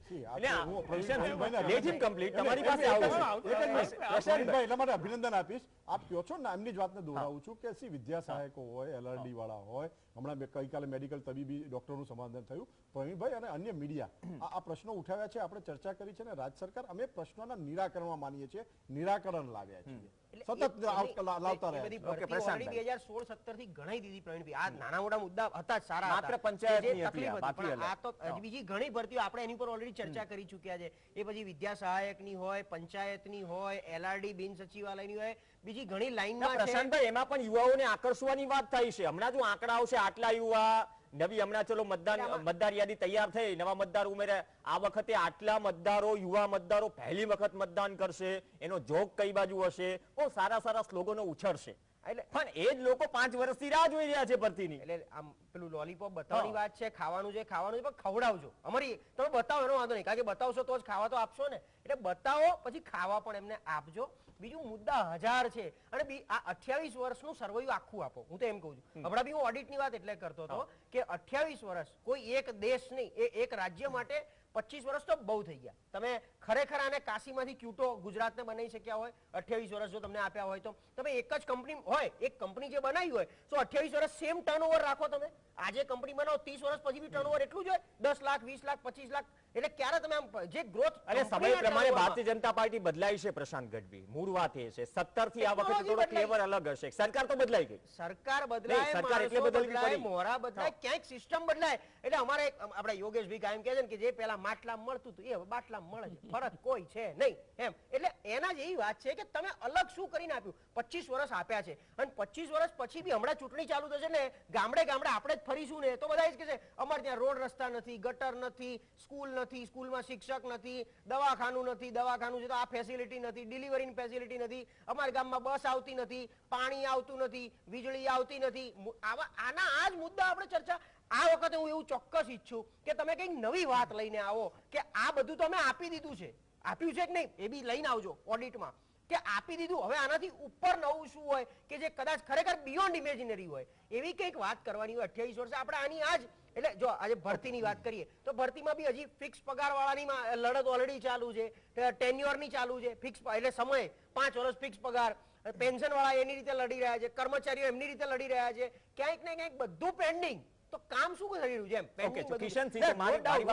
See, આ એટલે તો આ હું કિશનભાઈ, let him complete. એટલે તમારી પાસે એક આવું જ છું. મિનિટ, એક જ મિનિટ. પ્રશાંતભાઈ. પ્રશાંતભાઈ, એટલા માટે અભિનંદન આપીશ. આપ કહો છો ને એમની જ વાતને દોહરાવું છું કે વિદ્યા સહાયકો હોય, LRD વાળા હોય, હમણાં ગઈકાલે મેડિકલ તબીબી ડોક્ટરનું સમાધાન થયું. પ્રવીણભાઈ અને અન્ય મીડિયા આ પ્રશ્નો ઉઠાવ્યા છે, આપણે ચર્ચા કરી છે ને રાજ્ય સરકાર અમે પ્રશ્નોના નિરાકરણમાં માનીએ છીએ, નિરાકરણ લાવ્યા છીએ, સતત લાવતા રહ્યા છીએ. ઓકે, પ્રશાંતભાઈ. 2016-17 થી ઘણી દીધી પ્રવીણભાઈ. આ નાના મોટા મુદ્દા હતા જ, સારા માત્ર હતા. પંચાયતની જે હતી આ, તકલીફ હતી, બાકી પણ અલગ. આ તો બીજી ઘણી ભરતીઓ આપણે એની પર ઓલરેડી ચર્ચા કરી ચૂક્યા છે. એ પછી વિદ્યા સહાયકની હોય, પંચાયતની હોય, LRD બિન સચિવાલયની હોય, બીજી ઘણી ના, લાઈનમાં છે. પ્રશાંતભાઈ, એમાં પણ યુવાઓને આકર્ષવાની વાત થઈ છે. હમણાં જો આંકડા આવશે, આટલા યુવા નવી હમણાં ચલો મતદાર યાદી તૈયાર થઈ, નવા મતદાર ઉમેર્યા, આ વખતે આટલા મતદારો, યુવા મતદારો પહેલી વખત મતદાન કરશે, એનો જોગ કઈ બાજુ હશે, બહુ સારા સારા સ્લોગનો ઉછળશે. એટલે પણ એ જ લોકો 5 વર્ષથી રાહ જોઈ રહ્યા છે ભરતીની. એટલે આમ પેલું લોલીપોપ બતાવવાની વાત છે, ખાવાનું છે પણ ખવડાવજો. અમારી તમે બતાવો એનો વાંધો નહીં, કારણ કે બતાવશો તો જ ખાવા તો આપશો ને. એટલે બતાવો પછી ખાવા પણ એમને આપજો. બીજું મુદ્દા 1000 છે અને આ 28 વર્ષનું સર્વેયુ આખું આપો. હું તો એમ કહું છું, હમણાં બી હું ઓડિટની વાત એટલે કરતો હતો કે 28 વર્ષ કોઈ એક દેશ નહીં, એક રાજ્ય માટે 25 વર્ષ તો બહુ થઈ ગયા. તમે ખરેખર આને કાશીમાંથી ક્યુટો ગુજરાતને બનાવી શક્યા હોય 28 વર્ષ જો તમને આપ્યા હોય તો. તમે એક જ કંપની હોય, એક કંપની જે બનાવી હોય તો 28 વર્ષ સેમ ટર્નઓવર રાખો. તમે આજે કંપની બનાવો 30 વર્ષ પછી બી ટર્નઓવર એટલું જ હોય, 10 લાખ 20 લાખ 25 લાખ. એટલે ક્યારે તમે આમ જે ગ્રોથ અને સમય પ્રમાણે ભારતીય જનતા પાર્ટી બદલાઈ છે પ્રશાંત ગઢવી. મૂળ વાત એ છે 17 થી આ વખતે થોડો ફ્લેવર અલગ હશે. સરકાર તો બદલાઈ ગઈ, સરકાર બદલાય, સરકાર એટલે માણસો બદલવી બદલાય, પડી. મોહરા બદલાય, ક્યાંક સિસ્ટમ બદલાય. એટલે અમારે આપણે યોગેશભાઈ કાયમ કહે છે ને કે જે પેલા માટલામાં મળતું હતું એ હવે બાટલામાં મળે છે, ફરક કોઈ છે નહીં એમ. એટલે એના જેવી વાત છે કે તમે અલગ શું કરીને આપ્યું. 25 વર્ષ આપ્યા છે અને 25 વર્ષ પછી બી હમણાં ચૂંટણી ચાલુ થશે ને, ગામડે ગામડે આપણે જ ફરીશું ને તો બધા જ કહેશે અમારે ત્યાં રોડ રસ્તા નથી, ગટર નથી, સ્કૂલ નથી, સ્કૂલમાં શિક્ષક નથી, દવાખાનું નથી, દવાખાનું છે તો આ ફેસિલિટી નથી, ડિલિવરીની ફેસિલિટી નથી, અમારા ગામમાં બસ આવતી નથી, પાણી આવતું નથી, વીજળી આવતી નથી. આના આ જ મુદ્દા આપણે ચર્ચા. આ વખતે હું એવું ચોક્કસ ઈચ્છું કે તમે કંઈક નવી વાત લઈને આવો કે આ બધું તો અમે આપી દીધું છે, આપ્યું છે કે નહીં એ બી લઈને આવજો ઓડિટમાં કે આપી દીધું, હવે આનાથી ઉપર નવું શું હોય કે જે કદાચ ખરેખર બિયોન્ડ ઇમેજિનરી હોય એવી કંઈક વાત કરવાની હોય. 28 વર્ષે આપણે આની આજ એટલે જો આજે ભરતીની વાત કરીએ તો ભરતીમાં બી હજી ફિક્સ પગાર વાળાની લડત ઓલરેડી ચાલુ છે, ટેન્યોરની ચાલુ છે, ફિક્સ એટલે સમય 5 વર્ષ ફિક્સ પગાર, પેન્શન વાળા એની રીતે લડી રહ્યા છે, કર્મચારીઓ એમની રીતે લડી રહ્યા છે, ક્યાંક ને ક્યાંક બધું પેન્ડિંગ. તો કામ શું કરી રહ્યું છે એમ પેન્ડિંગ બધું. કિશનસિંહ, મારી વાત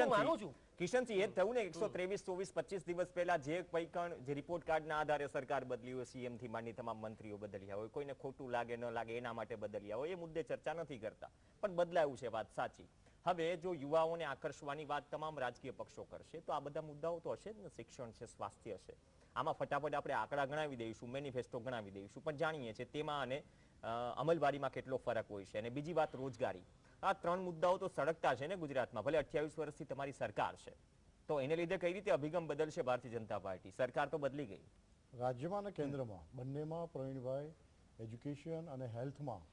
માનું છું કિશનસિંહ, એ થયું ને 123 24 25 દિવસ પહેલા જે કંઈ પણ જે રિપોર્ટ કાર્ડના આધારે સરકાર બદલી હોય, CM થી માંડી તમામ મંત્રીઓ બદલ્યા હોય, કોઈને ખોટું લાગે ન લાગે એના માટે બદલ્યા હોય, એ મુદ્દે ચર્ચા નથી કરતા, પણ બદલાયું છે, વાત સાચી. હવે જો યુવાઓને આકર્ષવાની વાત તમામ રાજકીય પક્ષો કરશે તો આ બધા મુદ્દાઓ તો હશે જ ને. શિક્ષણ છે, સ્વાસ્થ્ય છે, આમાં ફટાફટ આપણે આંકડા ગણાવી દઈશું, મેનિફેસ્ટો ગણાવી દઈશું, પણ જાણીએ છીએ તેમાં અને અમલવારીમાં કેટલો ફરક હોય છે. અને બીજી વાત રોજગારી. આ 3 મુદ્દાઓ તો સળગતા છે ને ગુજરાતમાં. ભલે 28 વર્ષથી તમારી સરકાર છે તો એને લીધે કઈ રીતે અભિગમ બદલશે ભારતીય જનતા પાર્ટી? સરકાર તો બદલી ગઈ રાજ્યમાં અને કેન્દ્રમાં બંનેમાં. પ્રવીણભાઈ, એજ્યુકેશન અને હેલ્થમાં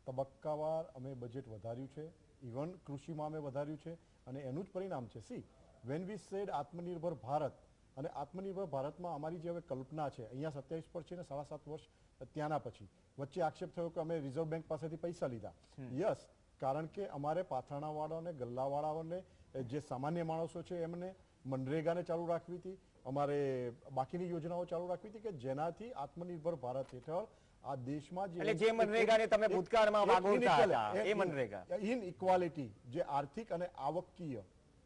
તબક્કાવાર અમે બજેટ વધાર્યું છે, ઇવન કૃષિમાં અમે વધાર્યું છે અને એનું જ પરિણામ છે. સી વેન વી સેડ આત્મનિર્ભર ભારત, અને આત્મનિર્ભર ભારતમાં અમારી જે હવે કલ્પના છે, અહીંયા 27 પર છે ને 7.5 વર્ષ ત્યાંના પછી વચ્ચે આક્ષેપ થયો કે અમે રિઝર્વ બેંક પાસેથી પૈસા લીધા. યસ, કારણ કે અમારે પાથરણાવાળાઓને, ગલ્લાવાળાઓને, જે સામાન્ય માણસો છે એમને મનરેગાને ચાલુ રાખવી હતી, અમારે બાકીની યોજનાઓ ચાલુ રાખવી હતી કે જેનાથી આત્મનિર્ભર ભારત હેઠળ આ દેશમાં જે મનરેગાને તમે ભૂતકાળમાં વાગોળતા હતા એ મનરેગા ઇનઇક્વાલિટી, જે આર્થિક અને આવકીય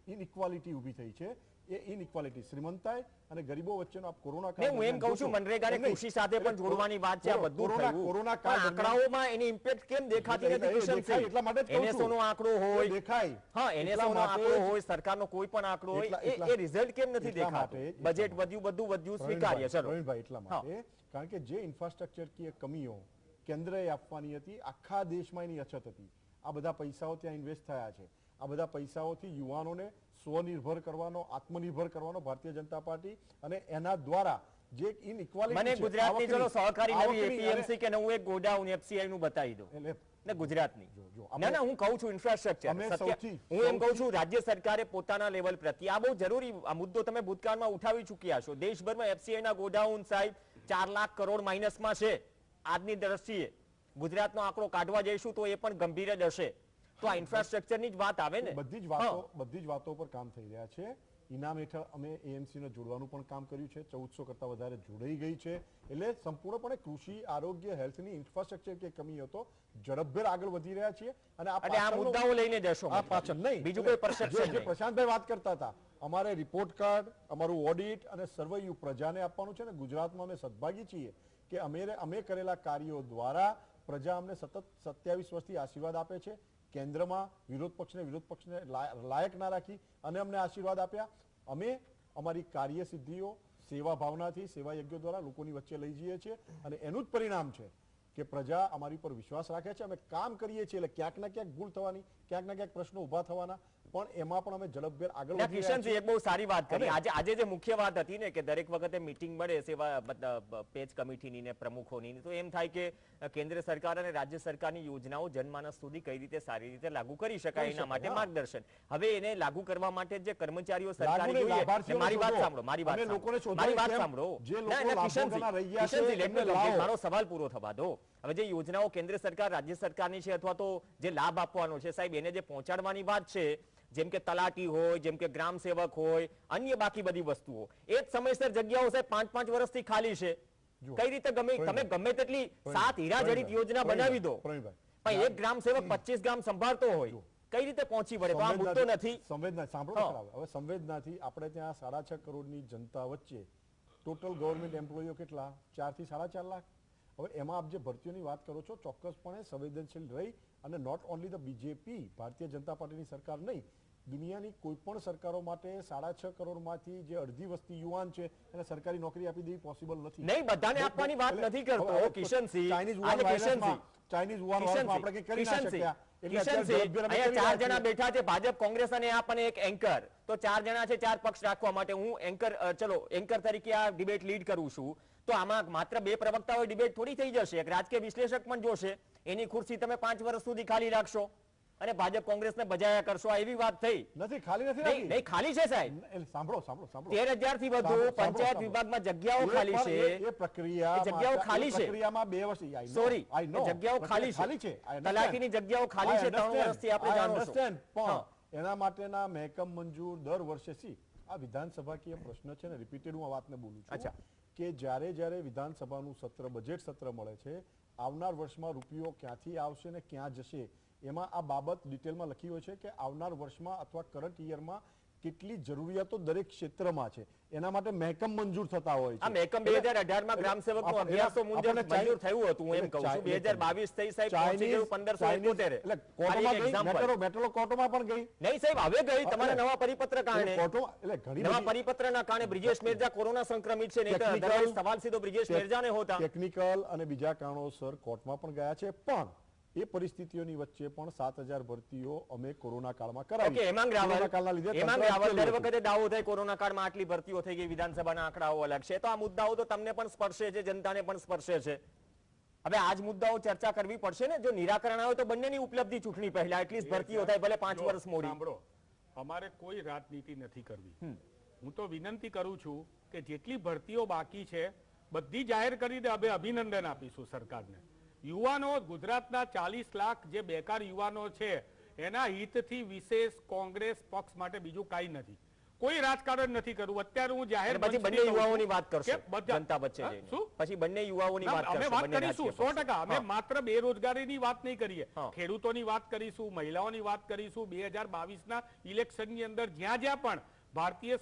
ઇનઇક્વાલિટી ઊભી થઈ છે, એ ઇનઇક્વાલિટી, શ્રીમંતાઈ અને ગરીબો વચ્ચેનો આ કોરોના કાળ. હું એમ કહું છું મનરેગાને કૃષિ સાથે પણ જોડવાની વાત છે. આ બધું થયું, કોરોના કાળ આંકડાઓમાં એની ઇમ્પેક્ટ કેમ દેખાતી નથી? એટલા માટે જ કહું છું. NSO નો આંકડો હોય, દેખાય, હા, NSO નો આંકડો હોય, સરકારનો કોઈ પણ આંકડો હોય, એ રિઝલ્ટ કેમ નથી દેખાતું? બજેટ વધ્યું, બધું વધ્યું, સ્વીકાર્ય. ચલો પ્રવીણભાઈ, એટલા માટે કારણ કે જે ઇન્ફ્રાસ્ટ્રક્ચર કમીઓ કેન્દ્રએ આપવાની હતી, આખા દેશમાં એની અછત હતી. આ બધા પૈસાઓ ત્યાં ઇન્વેસ્ટ થયા છે. આ બધા પૈસાઓથી યુવાનોને સ્વનિર્ભર કરવાનો, આત્મનિર્ભર કરવાનો ભારતીય જનતા પાર્ટી, અને એના દ્વારા જે ઇનઇક્વાલિટી મને ગુજરાતની ચલો સહકારી નવી APMC કે નવું એક ગોડાઉન FCI નું બતાવી દો ને ગુજરાતની. ના ના, હું કહું છું ઇન્ફ્રાસ્ટ્રક્ચર. હું એમ કહું છું રાજ્ય સરકારે પોતાના લેવલ પ્રત્યે આ બહુ જરૂરી આ મુદ્દો તમે ભૂતકાળમાં ઉઠાવી ચૂક્યા છો. દેશભરમાં FCI ના ગોડાઉન સાહેબ 4 લાખ કરોડ માઇનસમાં છે આજની દ્રષ્ટિએ. ગુજરાતનો આંકડો કાઢવા જઈશું તો એ પણ ગંભીર જ હશે. તો આ ઇન્ફ્રાસ્ટ્રક્ચરની જ વાત આવે ને. બધી જ વાતો પર કામ થઈ રહ્યા છે. ઇનામ હેઠળ અમે એએમસીને જોડવાનું પણ કામ કર્યું છે. 1400 કરતાં વધારે જોડાઈ ગઈ છે. એટલે સંપૂર્ણપણે કૃષિ, આરોગ્ય, હેલ્થની ઇન્ફ્રાસ્ટ્રક્ચર કે કમી હતો ઝડપભેર આગળ વધી રહ્યા છીએ. અને આ મુદ્દાઓ લઈને જશો, આ પાછળ નહીં, બીજું કોઈ પરસેપ્શન જે પ્રશાંતભાઈ વાત કરતા હતા, અમારે રિપોર્ટ કાર્ડ, અમારું ઓડિટ અને સર્વેયુ પ્રજાને આપવાનું છે. ને ગુજરાતમાં અમે સદભાગી છીએ કે અમે કરેલા કાર્યો દ્વારા પ્રજા અમને સતત 27 વર્ષથી આશીર્વાદ આપે છે. કેન્દ્રમાં વિરોધ પક્ષને લાયક ના રાખી અને અમને આશીર્વાદ આપ્યા. અમે અમારી કાર્યસિદ્ધિઓ સેવા ભાવનાથી, સેવા યજ્ઞો દ્વારા લોકોની વચ્ચે લઈ જઈએ છીએ અને એનું જ પરિણામ છે કે પ્રજા અમારી પર વિશ્વાસ રાખે છે. અમે કામ કરીએ છીએ એટલે ક્યાંક ના ક્યાંક ભૂલ થવાની, ક્યાંક ના ક્યાંક પ્રશ્નો ઊભા થવાના, પણ એમાં પણ અમે ઝડપભેર આગળ વધી રહ્યા છીએ. કિશનસિંહ એક બહુ સારી વાત કરી. આજે જે મુખ્ય વાત હતી ને કે દરેક વખતે મીટિંગ મળે સેવા પેજ કમિટીની ને પ્રમુખોની, તો એમ થાય કે કેન્દ્ર સરકાર અને રાજ્ય સરકારની યોજનાઓ જનમાનસ સુધી કઈ રીતે સારી રીતે લાગુ કરી શકાય એના માટે માર્ગદર્શન. હવે એને લાગુ કરવા માટે જે કર્મચારીઓ સરકારી જોઈએ, મારી વાત સાંભળો, મારો સવાલ પૂરો થવા દો. હવે જે યોજનાઓ કેન્દ્ર સરકાર રાજ્ય સરકારની છે અથવા તો જે લાભ આપવાનો છે સાહેબ, એને જે પહોંચાડવાની વાત છે, જેમ કે તલાટી હોય, જેમ કે ગ્રામ સેવક હોય, અન્ય બાકી બધી વસ્તુઓ, એ જ સમયસર જગ્યાઓ સાહેબ 5-5 વર્ષથી ખાલી છે. કઈ રીતે તમે ગમે તેટલી 7 હીરા જડિત યોજના બનાવી દો, પણ એક ગ્રામ સેવક 25 ગામ સંભાળતો હોય, કઈ રીતે પહોંચી વળે? તો આ મુદ્દો નથી. સંવેદના સાંભળો, હવે સંવેદનાથી આપણે ત્યાં 6.5 કરોડની જનતા વચ્ચે ટોટલ ગવર્મેન્ટ એમ્પ્લોયીઓ કેટલા? 4 થી 4.5 લાખ. હવે એમાં આપ જે ભરતીઓની વાત કરો છો, ચોક્કસપણે સંવેદનશીલ રહી અને not only the BJP, Bharatiya Janata પાર્ટીની સરકાર નહીં, દુનિયાની કોઈ પણ સરકારો માટે 6.5 કરોડમાંથી જે અડધી વસ્તી યુવાન છે એને સરકારી નોકરી આપી દેવી પોસિબલ નથી. નહીં, બધાને આપવાની વાત નથી કરતો કિશનસિંહ. ચાઇનીઝ યુવાન આપણે કઈ કરી ના શક્યા. અહીંયા 4 જણા બેઠા છે, ભાજપ, કોંગ્રેસ અને આપ અને એક એન્કર. તો 4 જણા છે, 4 પક્ષ રાખવા માટે. હું એન્કર તરીકે આ ડિબેટ લીડ કરું છું. તો આમાં માત્ર 2 પ્રવક્તાઓ ડિબેટ થોડી થઈ જશે. એક રાજકીય વિશ્લેષક પણ જોશે. એની ખુરશી તમે 5 વર્ષ સુધી ખાલી રાખશો અને ભાજપ કોંગ્રેસને બજાયા કરશો, આ એવી વાત થઈ નથી. ખાલી નથી, નહીં ખાલી છે સાહેબ. સાંભળો 13,000 થી વધુ પંચાયત વિભાગમાં જગ્યાઓ ખાલી છે. એ પ્રક્રિયા જગ્યાઓ ખાલી છે. પ્રક્રિયામાં 2 વર્ષ સોરી, જગ્યાઓ ખાલી છે. તલાટીની જગ્યાઓ ખાલી છે 3 વર્ષથી, આપણે જાણો છો. પણ એના માટેના મહેકમ મંજૂર દર વર્ષે સી આ વિધાનસભાકીય પ્રશ્ન છે ને, રિપીટેડ હું આ વાતને બોલું છું કે જ્યારે વિધાનસભાનું સત્ર, બજેટ સત્ર મળે છે, આવનાર વર્ષમાં રૂપિયો ક્યાંથી આવશે ને ક્યાં જશે, એમાં આ બાબત ડિટેલમાં લખી હોય છે કે આવનાર વર્ષમાં અથવા કરંટ યરમાં કેટલી જરૂરિયાતો દરેક ક્ષેત્રમાં છે, એના માટે મહેકમ મંજૂર થતા હોય છે. આ મહેકમ 2018 માં ગ્રામ સેવકનો અભ્યાસો મુજબ મંજૂર થયું હતું. હું એમ કહું છું 2022 થઈ સાહેબ, પહોંચી ગયું 1571. એટલે કોર્ટમાં મેટ્રો કોર્ટમાં પણ ગઈ નહીં સાહેબ, હવે ગઈ તમારા નવા પરિપત્ર કારણે. કોર્ટમાં એટલે ઘણી નવા પરિપત્રના કારણે બ્રિજેશ મેરજા કોરોના સંક્રમિત છે, નહીં તો અધરવાઇઝ સવાલ સીધો બ્રિજેશ મેરજાને હોતા. ટેકનિકલ અને બીજા કારણોસર કોર્ટમાં પણ ગયા છે, પણ એ પરિસ્થિતિઓની વચ્ચે પણ 7,000 ભરતીઓ અમે કોરોના કાળમાં કરાવી. હેમાંગ રાવલ દર વખતે દાવો થાય કોરોના કાળમાં આટલી ભરતીઓ થઈ ગઈ, વિધાનસભાના આંકડાઓ અલગ છે. તો આ મુદ્દાઓ તો તમને પણ સ્પર્શે છે, જનતાને પણ સ્પર્શે છે. હવે આ જ મુદ્દાઓ ચર્ચા કરવી પડશે ને. જો નિરાકરણ આવે તો બંનેની ઉપલબ્ધિ ચૂંટણી પહેલા એટલીસ્ટ ભરતીઓ થાય, ભલે 5 વર્ષ મોડી. સાંભળો, અમારે કોઈ રાજનીતિ નથી કરવી. હું તો વિનંતી કરું છું કે જેટલી ભરતીઓ બાકી છે બધી જાહેર કરી દે. અમે અભિનંદન આપીશું સરકારને. યુવાનો, ગુજરાતના 40 લાખ જે બેકાર યુવાનો છે એના હિતથી વિશેષ કોંગ્રેસ પક્ષ માટે બીજું કાંઈ નથી. કોઈ રાજકારણ નથી કરવું. અત્યારે હું જાહેર પછી બંને યુવાઓની વાત કરશો જનતા વચ્ચે જઈને. પછી બંને યુવાઓની વાત કરશો. અમે વાત કરીશું 100%. અમે માત્ર બેરોજગારીની વાત નહીં કરીએ, ખેડૂતોની વાત કરીશું, મહિલાઓની વાત કરીશું. 2022ના ઇલેક્શનની અંદર જ્યાં પણ ભારતીય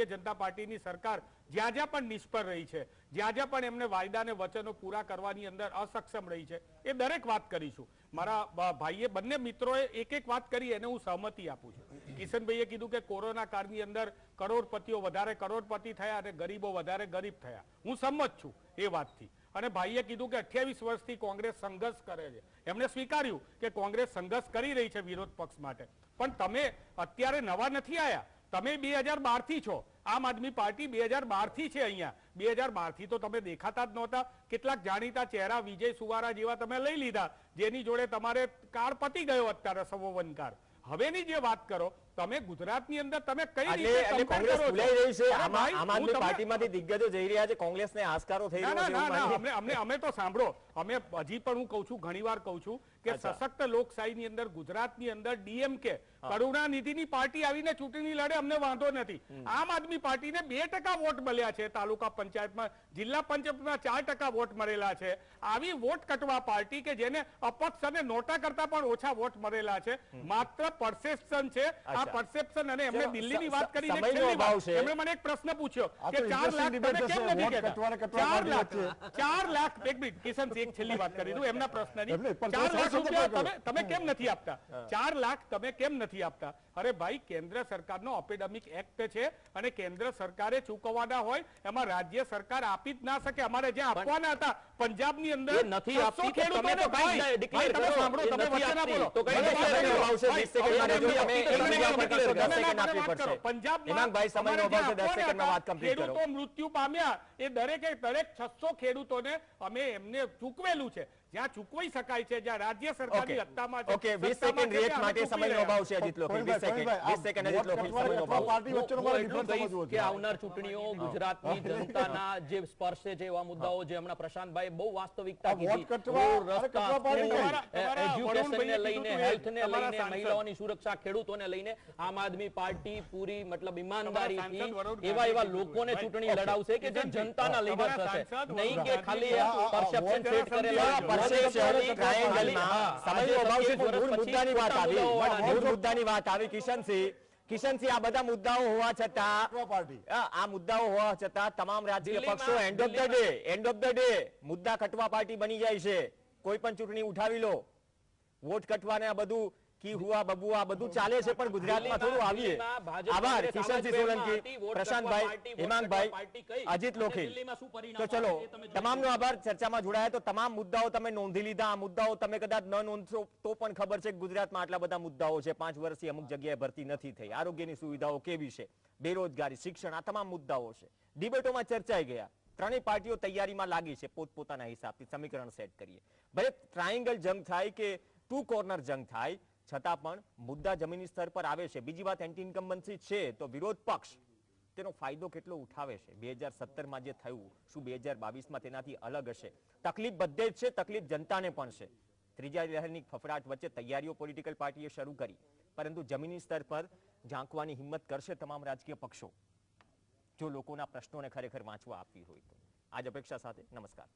જનતા પાર્ટીની સરકાર જ્યાં પણ નિષ્ફળ રહી છે, જ્યાં પણ એમને વાયદા અને વચનો પૂરા કરવાની અંદર અસક્ષમ રહી છે, એ દરેક વાત કરીશું. મારા ભાઈએ, બંને મિત્રોએ એક વાત કરી, એને હું સહમતિ આપું છું. કિશનભાઈએ કીધું કે કોરોના કાળની અંદર કરોડપતિઓ વધારે કરોડપતિ થયા અને ગરીબો વધારે ગરીબ થયા. હું સંમત છું એ વાતથી. અને ભાઈએ કીધું કે 28 વર્ષથી કોંગ્રેસ સંઘર્ષ કરે છે. એમણે સ્વીકાર્યું કે કોંગ્રેસ સંઘર્ષ કરી રહી છે વિરોધ પક્ષ માટે. પણ તમે અત્યારે નવા નથી આયા, તમે 2012 થી છો. આમ આદમી પાર્ટી 2012 થી છે અહીંયા. 2012 થી તો તમે દેખાતા જ નહોતા. કેટલાક જાણીતા ચહેરા વિજય સુવારા જેવા તમે લઈ લીધા, જેની જોડે તમારે કાળ પતી ગયો અત્યારે, સવોવન કાળ. હવેની જે વાત કરો તમે ગુજરાતની અંદર તમે કઈ એટલે રીતે એટલે compare કોંગ્રેસ કરો છો? ભૂલાઈ રહી છે. અરે ભાઈ, આમ હું આદમી તમને- પાર્ટીમાંથી દિગ્ગજો જઈ રહ્યા છે, કોંગ્રેસને આસ્કારો થઈ ના રહ્યો છે ના એવું ના માનીએ. અમે તો સાંભળો, અમે હજી પણ હું કહું છું, ઘણીવાર કહું છું કે અચ્છા. સશક્ત લોકશાહીની અંદર ગુજરાતની અંદર ડીએમકે કરુણાનિધિની પાર્ટી આવીને ચૂંટણી લડે, અમને વાંધો નથી. આમ આદમી પાર્ટીને 2% વોટ મળ્યા છે તાલુકા પંચાયતમાં, જિલ્લા પંચાયતમાં 4% વોટ મળેલા છે. આવી વોટ કટવા પાર્ટી કે જેને અપક્ષ અને નોટા કરતા પણ ઓછા વોટ મળેલા છે, માત્ર પરસેપ્શન છે. આ અચ્છા. પરસેપ્શન અને એમને ચલો, દિલ્હીની વાત કરીને સમયનો છેલ્લી અભાવ વાત. છે. એમણે મને એક પ્રશ્ન પૂછ્યો આ કે તો 4 લાખ interesting તમે debate કેમ હશે. નથી વોટ કહેતા? કટવા ને કટવા 4 પાર્ટી લાખ વચ્ચે. 4 લાખ એક મિનિટ કિશનસિંહ એક છેલ્લી વાત કરી દઉં એમના પ્રશ્નની. એમને પણ 4 લાખ તો રૂપિયા કરો. તમે કેમ નથી આપતા? 4 લાખ તમે કેમ નથી આપતા? અરે ભાઈ, કેન્દ્ર સરકારનો એપિડેમિક એક્ટ છે અને કેન્દ્ર સરકારે ચૂકવવાના હોય એમાં રાજ્ય સરકાર આપી જ ના શકે. અમારે જ્યાં આપવાના હતા પંજાબની અંદર એ નથી 600 આપતી તો ખેડૂતોને તમે તો ભાઈ, કઈ declare તમે કરો. સાંભળો, એ તમે નથી વચ્ચે ના આપતી બોલો. તો કઈ મને declare વાત કરો. કરો. આવશે 20 સેકન્ડમાં ભાઈ, જો તમે તમે બીજા પર કરશો, 10 તમે સેકન્ડ વાત આપવી કરો. પડશે. પંજાબમાં હિમાંકભાઈ, સમયનો અમારે અભાવ છે, 10 જ્યાં સેકન્ડમાં વાત આપવાના complete કરો. ખેડૂતો મૃત્યુ પામ્યા એ દરેકે દરેક 600 ખેડૂતોને અમે એમને ચૂકવેલું છે. જ્યાં ચૂકવાઈ શકાય છે, જ્યાં રાજ્ય સરકારની ઓકે. સત્તામાં છે, ઓકે, 20 સત્તામાં સેકન્ડ છે, રેટ અમે માટે ચૂકવી સમયનો રહ્યા અભાવ છે અજીત લોખી. 20 સેકન્ડ, 20 સેકન્ડ અજીત લોખી, સમયનો અભાવ. પાર્ટી વચ્ચેનો મારે હું એટલું difference કહીશ સમજવો કે છે. આવનાર ચૂંટણીઓ ગુજરાતની જનતાના જે સ્પર્શે છે એવા મુદ્દાઓ જે હમણાં પ્રશાંતભાઈ બહુ વાસ્તવિકતા આ વોટ કીધી. કટવા, રોડ, અરે રસ્તા, કટવા પાડી સ્કૂલ, નહીં. તમારા એજ્યુકેશનને વરુણભાઈએ લઈને, કીધું હેલ્થને તમારા લઈને, સાંસદ. મહિલાઓની સુરક્ષા, ખેડૂતોને લઈને આમ આદમી પાર્ટી પૂરી મતલબ ઈમાનદારીથી સાંસદ વરુણ એવા એવા ગાંધી લોકોને કીધું. ચૂંટણી લડાવશે કે જે કિશનસિંહ, જનતાના લીડર તમારા થશે, સાંસદ નહીં વરુણ કે ગાંધી ખાલી આ પરસેપ્શન વોટ સેટ કરેલા જરા પરસેપ્શન ટ્રાયેંગલમાં સમયનો અભાવ છે, પણ મૂળ મુદ્દાની વાત આવી. મૂળ મુદ્દાની વાત આવી. કિશનસિંહ, આ બધા મુદ્દાઓ હોવા છતાં કટવા પાર્ટી. આ મુદ્દાઓ હોવા છતાં તમામ રાજકીય દિલ્હીમાં- પક્ષો એન્ડ ઓફ ધ ડે મુદ્દા કટવા પાર્ટી બની જાય છે. કોઈ પણ ચૂંટણી ઉઠાવી લો, વોટ કટવાને આ બધું કી હુઆ બબુઆ બધું ચાલે છે, પણ ગુજરાતમાં થોડું આવીએ. દિલ્હીમાં ભાજપ આભાર કોંગ્રેસ કિશનસિંહ સામંતભાઈમાં સોલંકી, હતી, વોટ પ્રશાંતભાઈ, કટવા પાર્ટી, વોટ હેમાંગભાઈ, કટવા પાર્ટી કઈ? અજીત અને લોખી. દિલ્હીમાં શું પરિણામ તો ચલો, આવે એ તમે જોઈ તમામનો આભાર. ચર્ચામાં જોડાયા તો તમામ મુદ્દાઓ તમે નોંધી લીધા. આ મુદ્દાઓ તમે કદાચ ન નોંધશો તો પણ ખબર છે કે ગુજરાતમાં આટલા બધા મુદ્દાઓ છે. 5 વર્ષથી અમુક જગ્યાએ ભરતી નથી થઈ, આરોગ્યની સુવિધાઓ કેવી છે, બેરોજગારી, શિક્ષણ, આ તમામ મુદ્દાઓ છે. ડિબેટોમાં ચર્ચાઈ ગયા. ત્રણેય પાર્ટીઓ તૈયારીમાં લાગી છે પોતપોતાના હિસાબથી સમીકરણ સેટ કરીએ. ભલે ટ્રાયેંગલ જંગ થાય કે 2 કોર્નર જંગ થાય, છતાં પણ મુદ્દા જમીની સ્તર પર આવે છે. બીજી વાત, એન્ટી ઇન્કમ્બન્સી છે તો વિરોધ પક્ષ તેનો ફાયદો કેટલો ઉઠાવે છે. 2017માં જે થયું, શું 2022માં તેનાથી અલગ હશે? તકલીફ બધે જ છે, તકલીફ જનતાને પણ છે. ત્રીજા લહેરની ફફડાટ વચ્ચે તૈયારીઓ પોલિટિકલ પાર્ટીએ શરૂ કરી, પરંતુ જમીની સ્તર પર ઝાંકવાની હિંમત કરશે તમામ રાજકીય પક્ષો, જો લોકોના પ્રશ્નોને ખરેખર વાંચવા આપવી હોય તો. આજ અપેક્ષા સાથે નમસ્કાર.